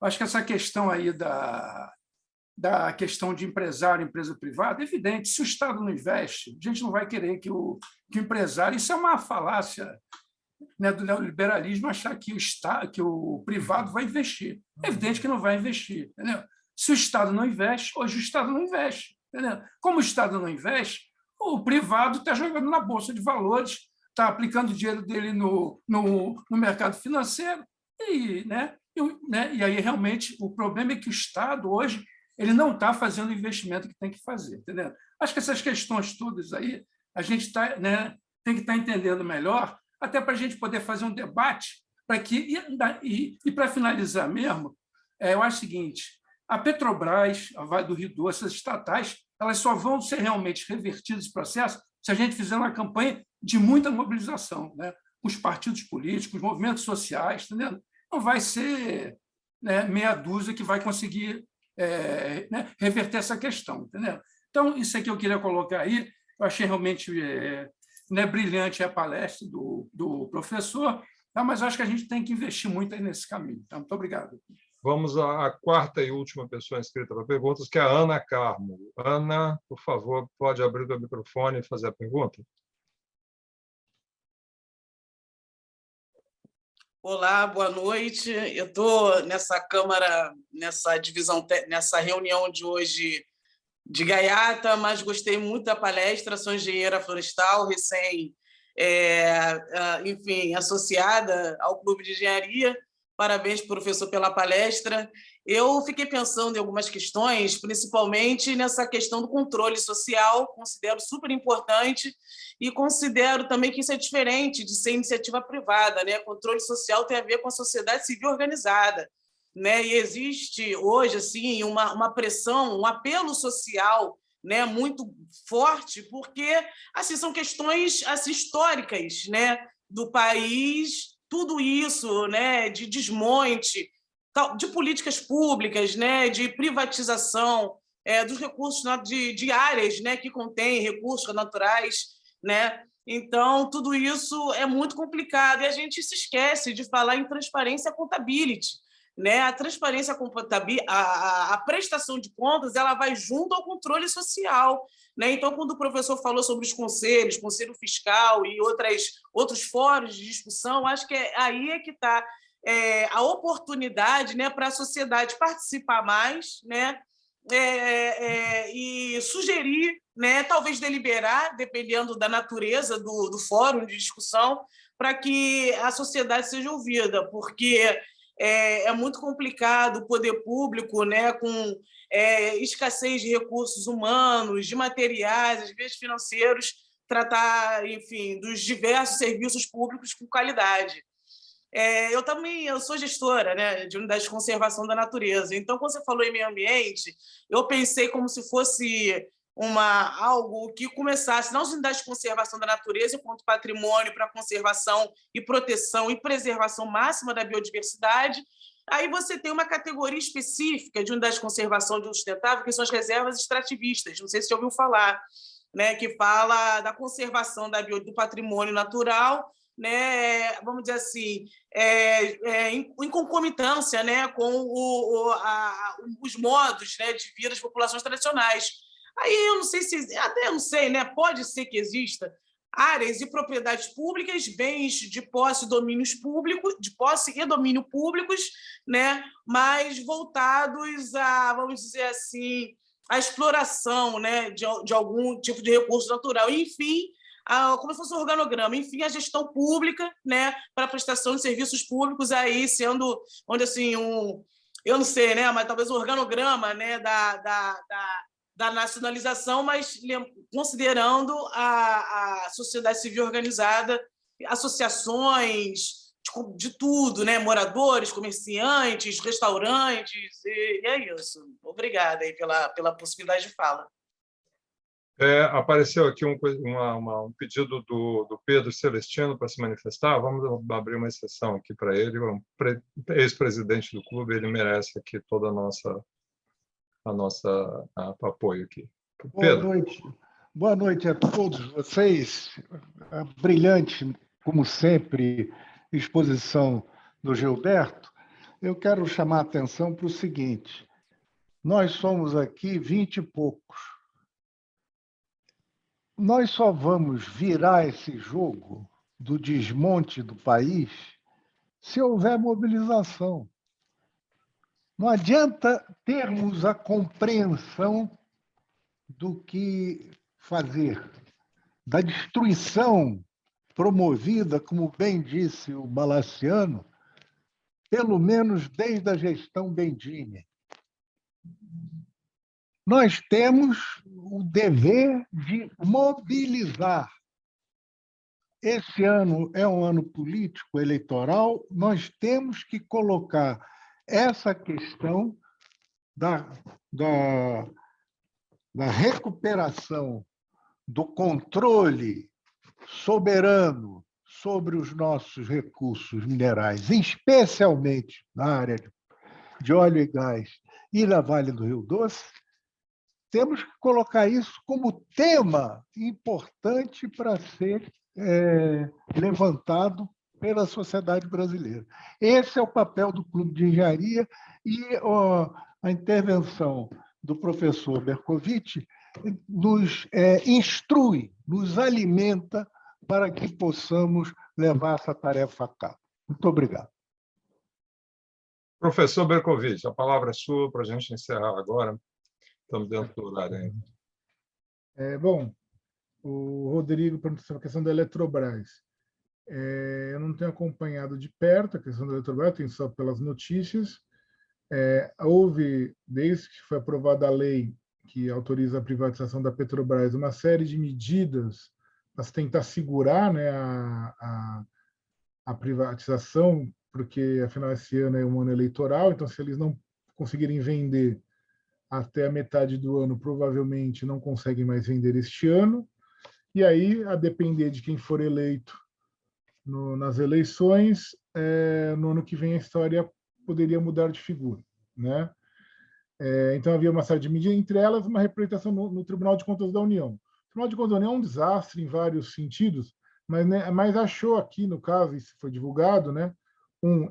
[SPEAKER 6] acho que essa questão aí da questão de empresário, empresa privada, é evidente, se o Estado não investe, a gente não vai querer que o empresário... Isso é uma falácia, né, do neoliberalismo, achar que o privado vai investir. É evidente que não vai investir, entendeu? Se o Estado não investe, hoje o Estado não investe, entendeu? Como o Estado não investe, o privado está jogando na Bolsa de Valores, está aplicando o dinheiro dele no mercado financeiro, e aí realmente o problema é que o Estado hoje ele não está fazendo o investimento que tem que fazer, entendeu? Acho que essas questões todas aí a gente tem que estar entendendo melhor, até para a gente poder fazer um debate, para finalizar mesmo, eu acho o seguinte: a Petrobras, a Vale do Rio Doce, as estatais, elas só vão ser realmente revertidas esse processo se a gente fizer uma campanha de muita mobilização, né? Com os partidos políticos, os movimentos sociais, entendeu? Não vai ser, né, meia dúzia que vai conseguir reverter essa questão, entendeu? Então, isso aqui eu queria colocar aí. Eu achei realmente brilhante a palestra do professor, tá? Mas acho que a gente tem que investir muito aí nesse caminho. Tá? Muito obrigado.
[SPEAKER 1] Vamos à quarta e última pessoa inscrita para perguntas, que é a Ana Carmo. Ana, por favor, pode abrir o microfone e fazer a pergunta?
[SPEAKER 7] Olá, boa noite. Eu estou nessa Câmara, nessa divisão, nessa reunião de hoje de gaiata, mas gostei muito da palestra. Sou engenheira florestal, enfim, associada ao Clube de Engenharia. Parabéns, professor, pela palestra. Eu fiquei pensando em algumas questões, principalmente nessa questão do controle social, considero super importante e considero também que isso é diferente de ser iniciativa privada, né? Controle social tem a ver com a sociedade civil organizada, né? E existe hoje assim uma pressão, um apelo social, né, muito forte, porque assim são questões assim históricas, né, do país. Tudo isso, né, de desmonte, de políticas públicas, né, de privatização dos recursos de áreas, né, que contêm recursos naturais, né? Então, tudo isso é muito complicado e a gente se esquece de falar em transparência accountability, né? A transparência accountability, a prestação de contas, ela vai junto ao controle social, né? Então, quando o professor falou sobre os conselhos, conselho fiscal e outros fóruns de discussão, acho que aí é que está a oportunidade, né, para a sociedade participar mais, né, e sugerir, né, talvez deliberar, dependendo da natureza do fórum de discussão, para que a sociedade seja ouvida, porque é muito complicado o poder público, né, com escassez de recursos humanos, de materiais, às vezes financeiros, tratar, enfim, dos diversos serviços públicos com qualidade. Eu sou gestora, né, de unidade de conservação da natureza. Então, quando você falou em meio ambiente, eu pensei como se fosse algo que começasse nas unidades de conservação da natureza enquanto patrimônio para conservação e proteção e preservação máxima da biodiversidade. Aí você tem uma categoria específica de unidade de conservação de uso sustentável, que são as reservas extrativistas. Não sei se você ouviu falar, né, que fala da conservação do patrimônio natural, né, vamos dizer assim, em concomitância, né, com os modos, né, de vida das populações tradicionais. Aí eu não sei se, até não sei, né, pode ser que exista áreas e propriedades públicas, bens de posse e domínios públicos, de posse e domínio públicos, né, mas voltados a, vamos dizer assim, a exploração, né, de algum tipo de recurso natural. Enfim, como se fosse um organograma, enfim, a gestão pública, né, para a prestação de serviços públicos, aí sendo, onde assim, eu não sei, né, mas talvez um organograma, né, da nacionalização, mas considerando a sociedade civil organizada, associações de tudo, né, moradores, comerciantes, restaurantes, e é isso. Obrigada aí pela possibilidade de fala.
[SPEAKER 1] Apareceu aqui um pedido do Pedro Celestino para se manifestar. Vamos abrir uma exceção aqui para ele. Ex-presidente do clube, ele merece aqui todo o nosso apoio aqui. Pedro.
[SPEAKER 8] Boa noite a todos vocês. A brilhante, como sempre, exposição do Gilberto. Eu quero chamar a atenção para o seguinte: nós somos aqui 20 e poucos. Nós só vamos virar esse jogo do desmonte do país se houver mobilização. Não adianta termos a compreensão do que fazer, da destruição promovida, como bem disse o Balaciano, pelo menos desde a gestão Bendini. Nós temos o dever de mobilizar. Esse ano é um ano político, eleitoral, nós temos que colocar essa questão da recuperação do controle soberano sobre os nossos recursos minerais, especialmente na área de óleo e gás e na Vale do Rio Doce. Temos que colocar isso como tema importante para ser levantado pela sociedade brasileira. Esse é o papel do Clube de Engenharia e a intervenção do professor Bercovitch nos instrui, nos alimenta para que possamos levar essa tarefa a cabo. Muito obrigado.
[SPEAKER 1] Professor Bercovitch, a palavra é sua para a gente encerrar agora. Estamos dentro do horário ainda.
[SPEAKER 2] Bom, o Rodrigo perguntou sobre a questão da Eletrobras. Eu não tenho acompanhado de perto a questão da Eletrobras, eu tenho só pelas notícias. Houve, desde que foi aprovada a lei que autoriza a privatização da Petrobras, uma série de medidas para tentar segurar, né, a privatização, porque, afinal, esse ano é um ano eleitoral, então, se eles não conseguirem vender até a metade do ano, provavelmente não conseguem mais vender este ano. E aí, a depender de quem for eleito nas eleições, no ano que vem a história poderia mudar de figura, né? Então, havia uma série de medidas, entre elas uma representação no Tribunal de Contas da União. O Tribunal de Contas da União é um desastre em vários sentidos, mas achou aqui, no caso, isso foi divulgado, né,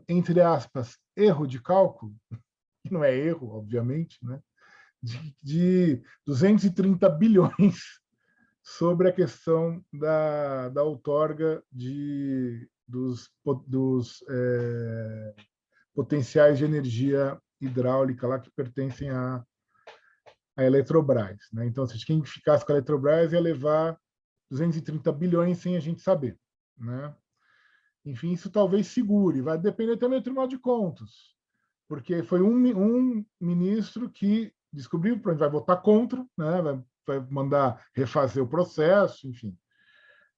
[SPEAKER 2] entre aspas, erro de cálculo, que não é erro, obviamente, né, de 230 bilhões sobre a questão da outorga de dos potenciais de energia hidráulica lá que pertencem à Eletrobras, né? Então, se quem ficasse com a Eletrobras ia levar 230 bilhões sem a gente saber, né? Enfim, isso talvez segure, vai depender também do Tribunal de Contas, porque foi um ministro que descobriu, vai votar contra, né? Vai mandar refazer o processo, enfim.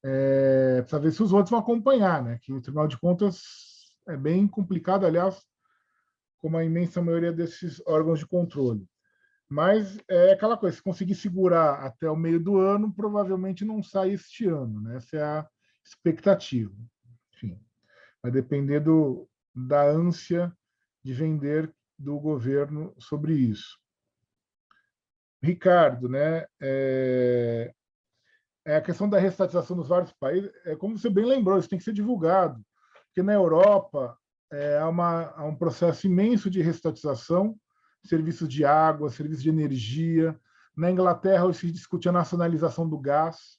[SPEAKER 2] Precisa ver se os outros vão acompanhar, né? Que o Tribunal de Contas é bem complicado, aliás, como a imensa maioria desses órgãos de controle. Mas é aquela coisa, se conseguir segurar até o meio do ano, provavelmente não sai este ano, né? Essa é a expectativa. Enfim, vai depender da ânsia de vender do governo sobre isso. Ricardo, né? A questão da restatização dos vários países, como você bem lembrou, isso tem que ser divulgado, porque na Europa há um processo imenso de restatização, serviços de água, serviços de energia. Na Inglaterra, hoje se discute a nacionalização do gás.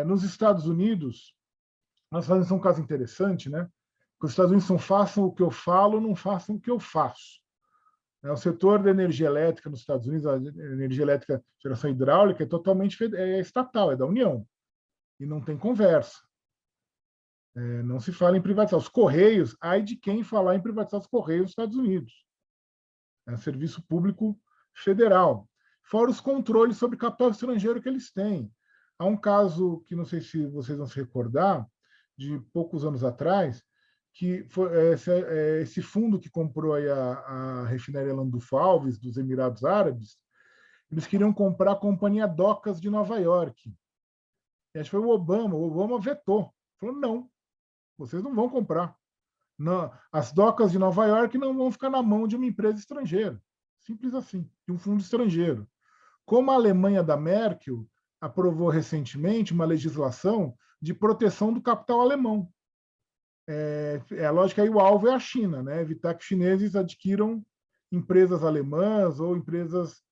[SPEAKER 2] Nos Estados Unidos, nós fazemos um caso interessante, né? Os Estados Unidos são façam o que eu falo, não façam o que eu faço. O setor da energia elétrica nos Estados Unidos, a energia elétrica, geração hidráulica, é totalmente estatal, é da União. E não tem conversa. Não se fala em privatizar. Os Correios, ai de quem falar em privatizar os Correios nos Estados Unidos. É serviço público federal. Fora os controles sobre capital estrangeiro que eles têm. Há um caso que não sei se vocês vão se recordar, de poucos anos atrás, que foi esse fundo que comprou aí a refinaria Landulfo Alves, dos Emirados Árabes, eles queriam comprar a Companhia Docas de Nova York. E acho que foi o Obama vetou. Falou, não, vocês não vão comprar. Não, as docas de Nova York não vão ficar na mão de uma empresa estrangeira. Simples assim, de um fundo estrangeiro. Como a Alemanha da Merkel aprovou recentemente uma legislação de proteção do capital alemão. A lógica aí, o alvo é a China, né? Evitar que chineses adquiram empresas alemãs ou empresas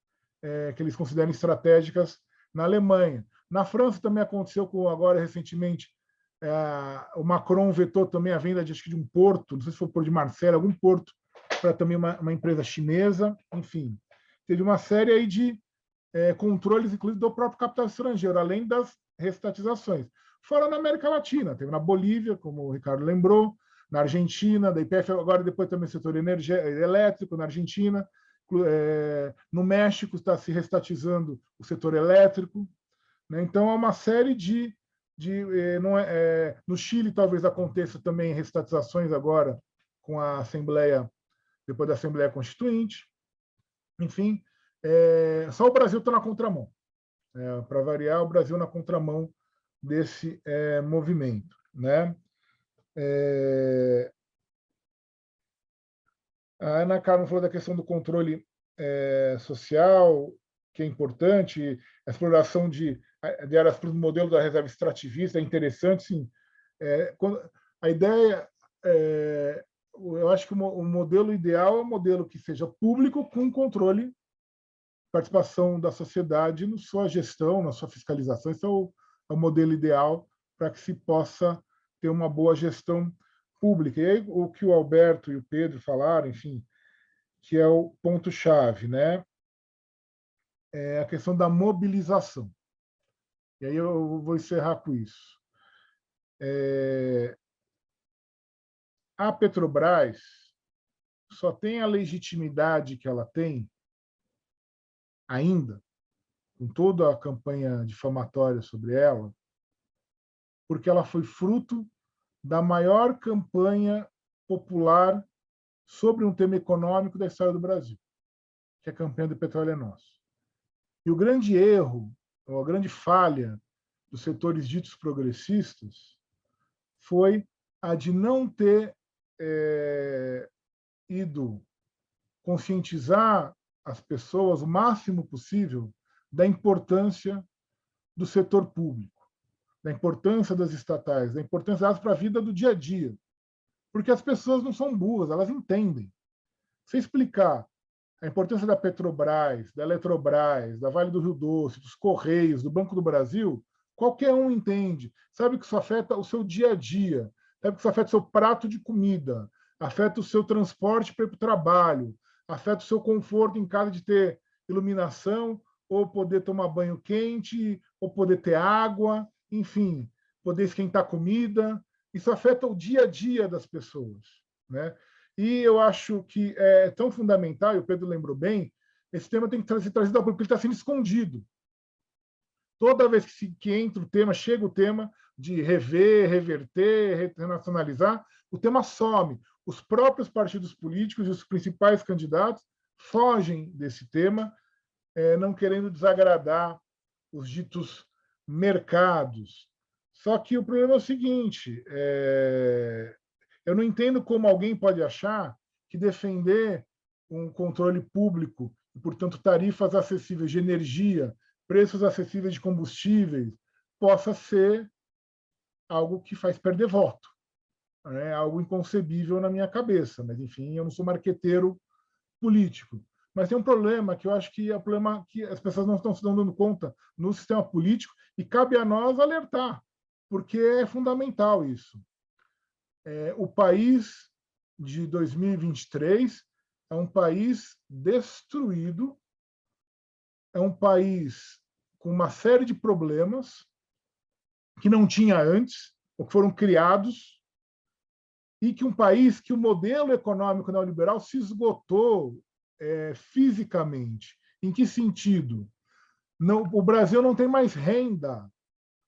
[SPEAKER 2] que eles consideram estratégicas na Alemanha. Na França também aconteceu agora recentemente, o Macron vetou também a venda de um porto, não sei se foi o Porto de Marseille, algum porto, para também uma empresa chinesa. Enfim, teve uma série aí de controles, inclusive, do próprio capital estrangeiro, além das restatizações. Fora na América Latina, teve na Bolívia, como o Ricardo lembrou, na Argentina, da IPF, agora depois também o setor elétrico na Argentina, no México está se restatizando o setor elétrico, né? Então, há uma série no Chile talvez aconteça também restatizações agora com a Assembleia, depois da Assembleia Constituinte. Enfim, só o Brasil está na contramão. Para variar, o Brasil na contramão desse movimento, né? A Ana Carmen falou da questão do controle social, que é importante, a exploração de áreas para o modelo da reserva extrativista é interessante, sim. A ideia, eu acho que o modelo ideal é um modelo que seja público com controle, participação da sociedade na sua gestão, na sua fiscalização. Esse é o modelo ideal para que se possa ter uma boa gestão pública. E aí, o que o Alberto e o Pedro falaram, enfim, que é o ponto-chave, né? É a questão da mobilização. E aí eu vou encerrar com isso. A Petrobras só tem a legitimidade que ela tem ainda, com toda a campanha difamatória sobre ela, porque ela foi fruto da maior campanha popular sobre um tema econômico da história do Brasil, que é a campanha do Petróleo é Nosso. E o grande erro, ou a grande falha dos setores ditos progressistas foi a de não ter ido conscientizar as pessoas o máximo possível da importância do setor público, da importância das estatais, da importância delas para a vida do dia a dia. Porque as pessoas não são burras, elas entendem. Se explicar a importância da Petrobras, da Eletrobras, da Vale do Rio Doce, dos Correios, do Banco do Brasil, Qualquer um entende, sabe que isso afeta o seu dia a dia, sabe que isso afeta o seu prato de comida, afeta o seu transporte para ir para o trabalho, afeta o seu conforto em casa de ter iluminação, ou poder tomar banho quente, ou poder ter água, enfim, poder esquentar comida. Isso afeta o dia a dia das pessoas, né? E eu acho que é tão fundamental, e o Pedro lembrou bem, esse tema tem que ser trazido ao público, ele está sendo escondido. Toda vez que entra o tema, chega o tema de rever, reverter, renacionalizar, o tema some. Os próprios partidos políticos e os principais candidatos fogem desse tema, não querendo desagradar os ditos mercados. Só que o problema é o seguinte, eu não entendo como alguém pode achar que defender um controle público e, portanto, tarifas acessíveis de energia, preços acessíveis de combustíveis, possa ser algo que faz perder voto. É algo inconcebível na minha cabeça, mas, enfim, eu não sou marqueteiro político. Mas tem um problema que eu acho que é o problema que as pessoas não estão se dando conta no sistema político e cabe a nós alertar, porque é fundamental isso. O país de 2023 é um país destruído, é um país com uma série de problemas que não tinha antes, ou que foram criados, e que um país que o modelo econômico neoliberal se esgotou fisicamente. Em que sentido? O Brasil não tem mais renda.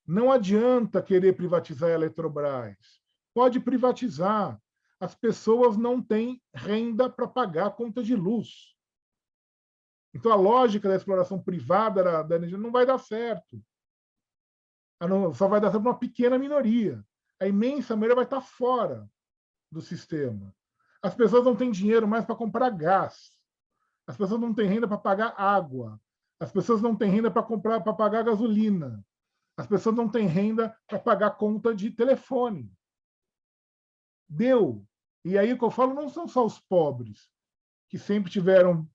[SPEAKER 2] Não adianta querer privatizar a Eletrobras. Pode privatizar. As pessoas não têm renda para pagar a conta de luz. Então, a lógica da exploração privada da energia não vai dar certo. Só vai dar certo para uma pequena minoria. A imensa maioria vai estar fora do sistema. As pessoas não têm dinheiro mais para comprar gás. As pessoas não têm renda para pagar água. As pessoas não têm renda para pagar gasolina. As pessoas não têm renda para pagar conta de telefone. Deu. E aí o que eu falo não são só os pobres que sempre tiveram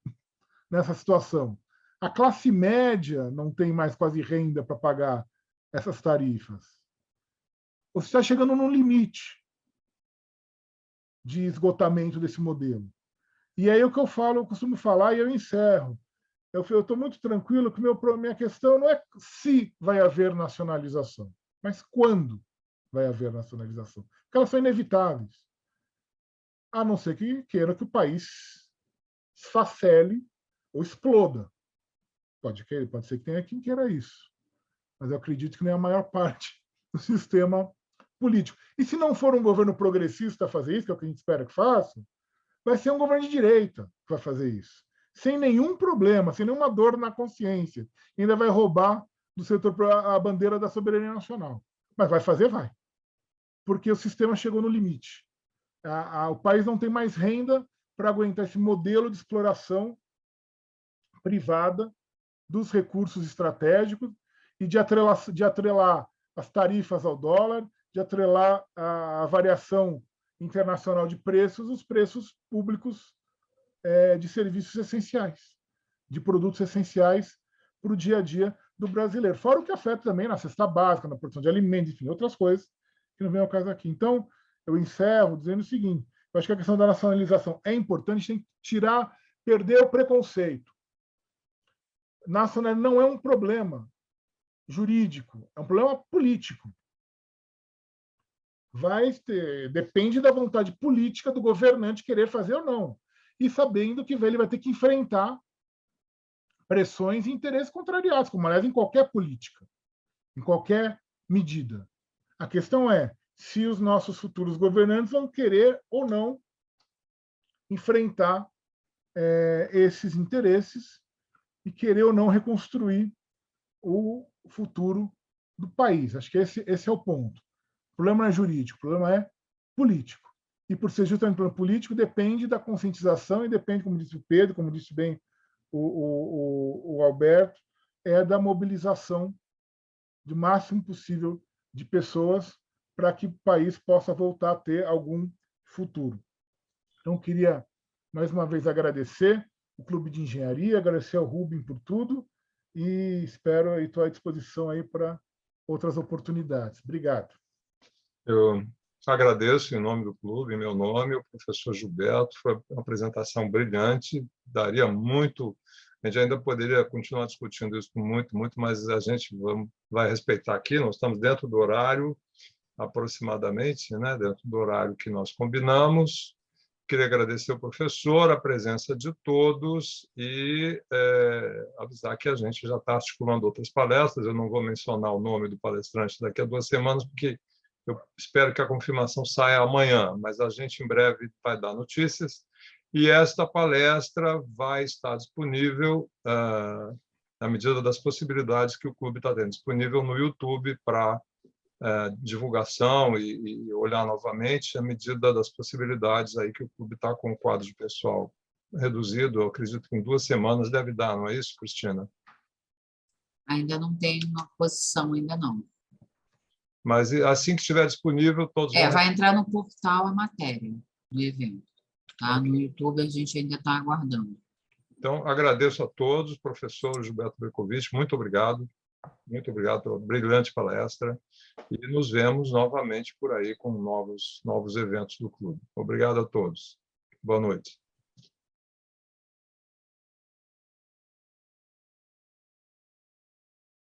[SPEAKER 2] nessa situação. A classe média não tem mais quase renda para pagar essas tarifas. Você está chegando num limite de esgotamento desse modelo. E aí o que eu falo, eu costumo falar e eu encerro. Eu estou muito tranquilo que minha questão não é se vai haver nacionalização, mas quando vai haver nacionalização. Porque elas são inevitáveis. A não ser que queira que o país esfacele ou exploda. Pode ser que tenha quem queira isso. Mas eu acredito que nem a maior parte do sistema político. E se não for um governo progressista a fazer isso, que é o que a gente espera que faça, vai ser um governo de direita que vai fazer isso. Sem nenhum problema, sem nenhuma dor na consciência. Ainda vai roubar do setor a bandeira da soberania nacional. Mas vai fazer, vai. Porque o sistema chegou no limite. O país não tem mais renda para aguentar esse modelo de exploração privada dos recursos estratégicos e de atrelar as tarifas ao dólar, de atrelar a variação internacional de preços, os preços públicos de serviços essenciais, de produtos essenciais para o dia a dia do brasileiro. Fora o que afeta também na cesta básica, na produção de alimentos, enfim, outras coisas que não vem ao caso aqui. Então, eu encerro dizendo o seguinte, eu acho que a questão da nacionalização é importante, a gente tem que perder o preconceito. Nacional não é um problema jurídico, é um problema político. Depende da vontade política do governante querer fazer ou não. E sabendo que ele vai ter que enfrentar pressões e interesses contrariados, como aliás em qualquer política, em qualquer medida. A questão é se os nossos futuros governantes vão querer ou não enfrentar esses interesses e querer ou não reconstruir o futuro do país. Acho que esse é o ponto. O problema não é jurídico, o problema é político. E por ser justamente um problema político, depende da conscientização e depende, como disse o Pedro, como disse bem o Alberto, da mobilização do máximo possível de pessoas para que o país possa voltar a ter algum futuro. Então, queria, mais uma vez, agradecer o Clube de Engenharia, agradecer ao Rubem por tudo e espero, estou à disposição aí para outras oportunidades. Obrigado.
[SPEAKER 1] Eu agradeço em nome do clube, em meu nome, o professor Gilberto. Foi uma apresentação brilhante, daria muito. A gente ainda poderia continuar discutindo isso muito, mas a gente vai respeitar aqui. Nós estamos dentro do horário, aproximadamente, né? Dentro do horário que nós combinamos. Queria agradecer ao professor, a presença de todos e avisar que a gente já está articulando outras palestras. Eu não vou mencionar o nome do palestrante daqui a 2 semanas, porque eu espero que a confirmação saia amanhã, mas a gente em breve vai dar notícias. E esta palestra vai estar disponível, na medida das possibilidades que o clube está tendo, disponível no YouTube para divulgação e olhar novamente, à medida das possibilidades aí que o clube está com o quadro de pessoal reduzido. Eu acredito que em 2 semanas deve dar, não é isso, Cristina?
[SPEAKER 9] Ainda não tem uma posição, ainda não.
[SPEAKER 1] Mas assim que estiver disponível, todos vão...
[SPEAKER 9] Vai entrar no portal a matéria do evento. Tá? No YouTube a gente ainda está aguardando.
[SPEAKER 1] Então, agradeço a todos, professor Gilberto Bercovitch, muito obrigado pela brilhante palestra, e nos vemos novamente por aí com novos eventos do clube. Obrigado a todos. Boa noite.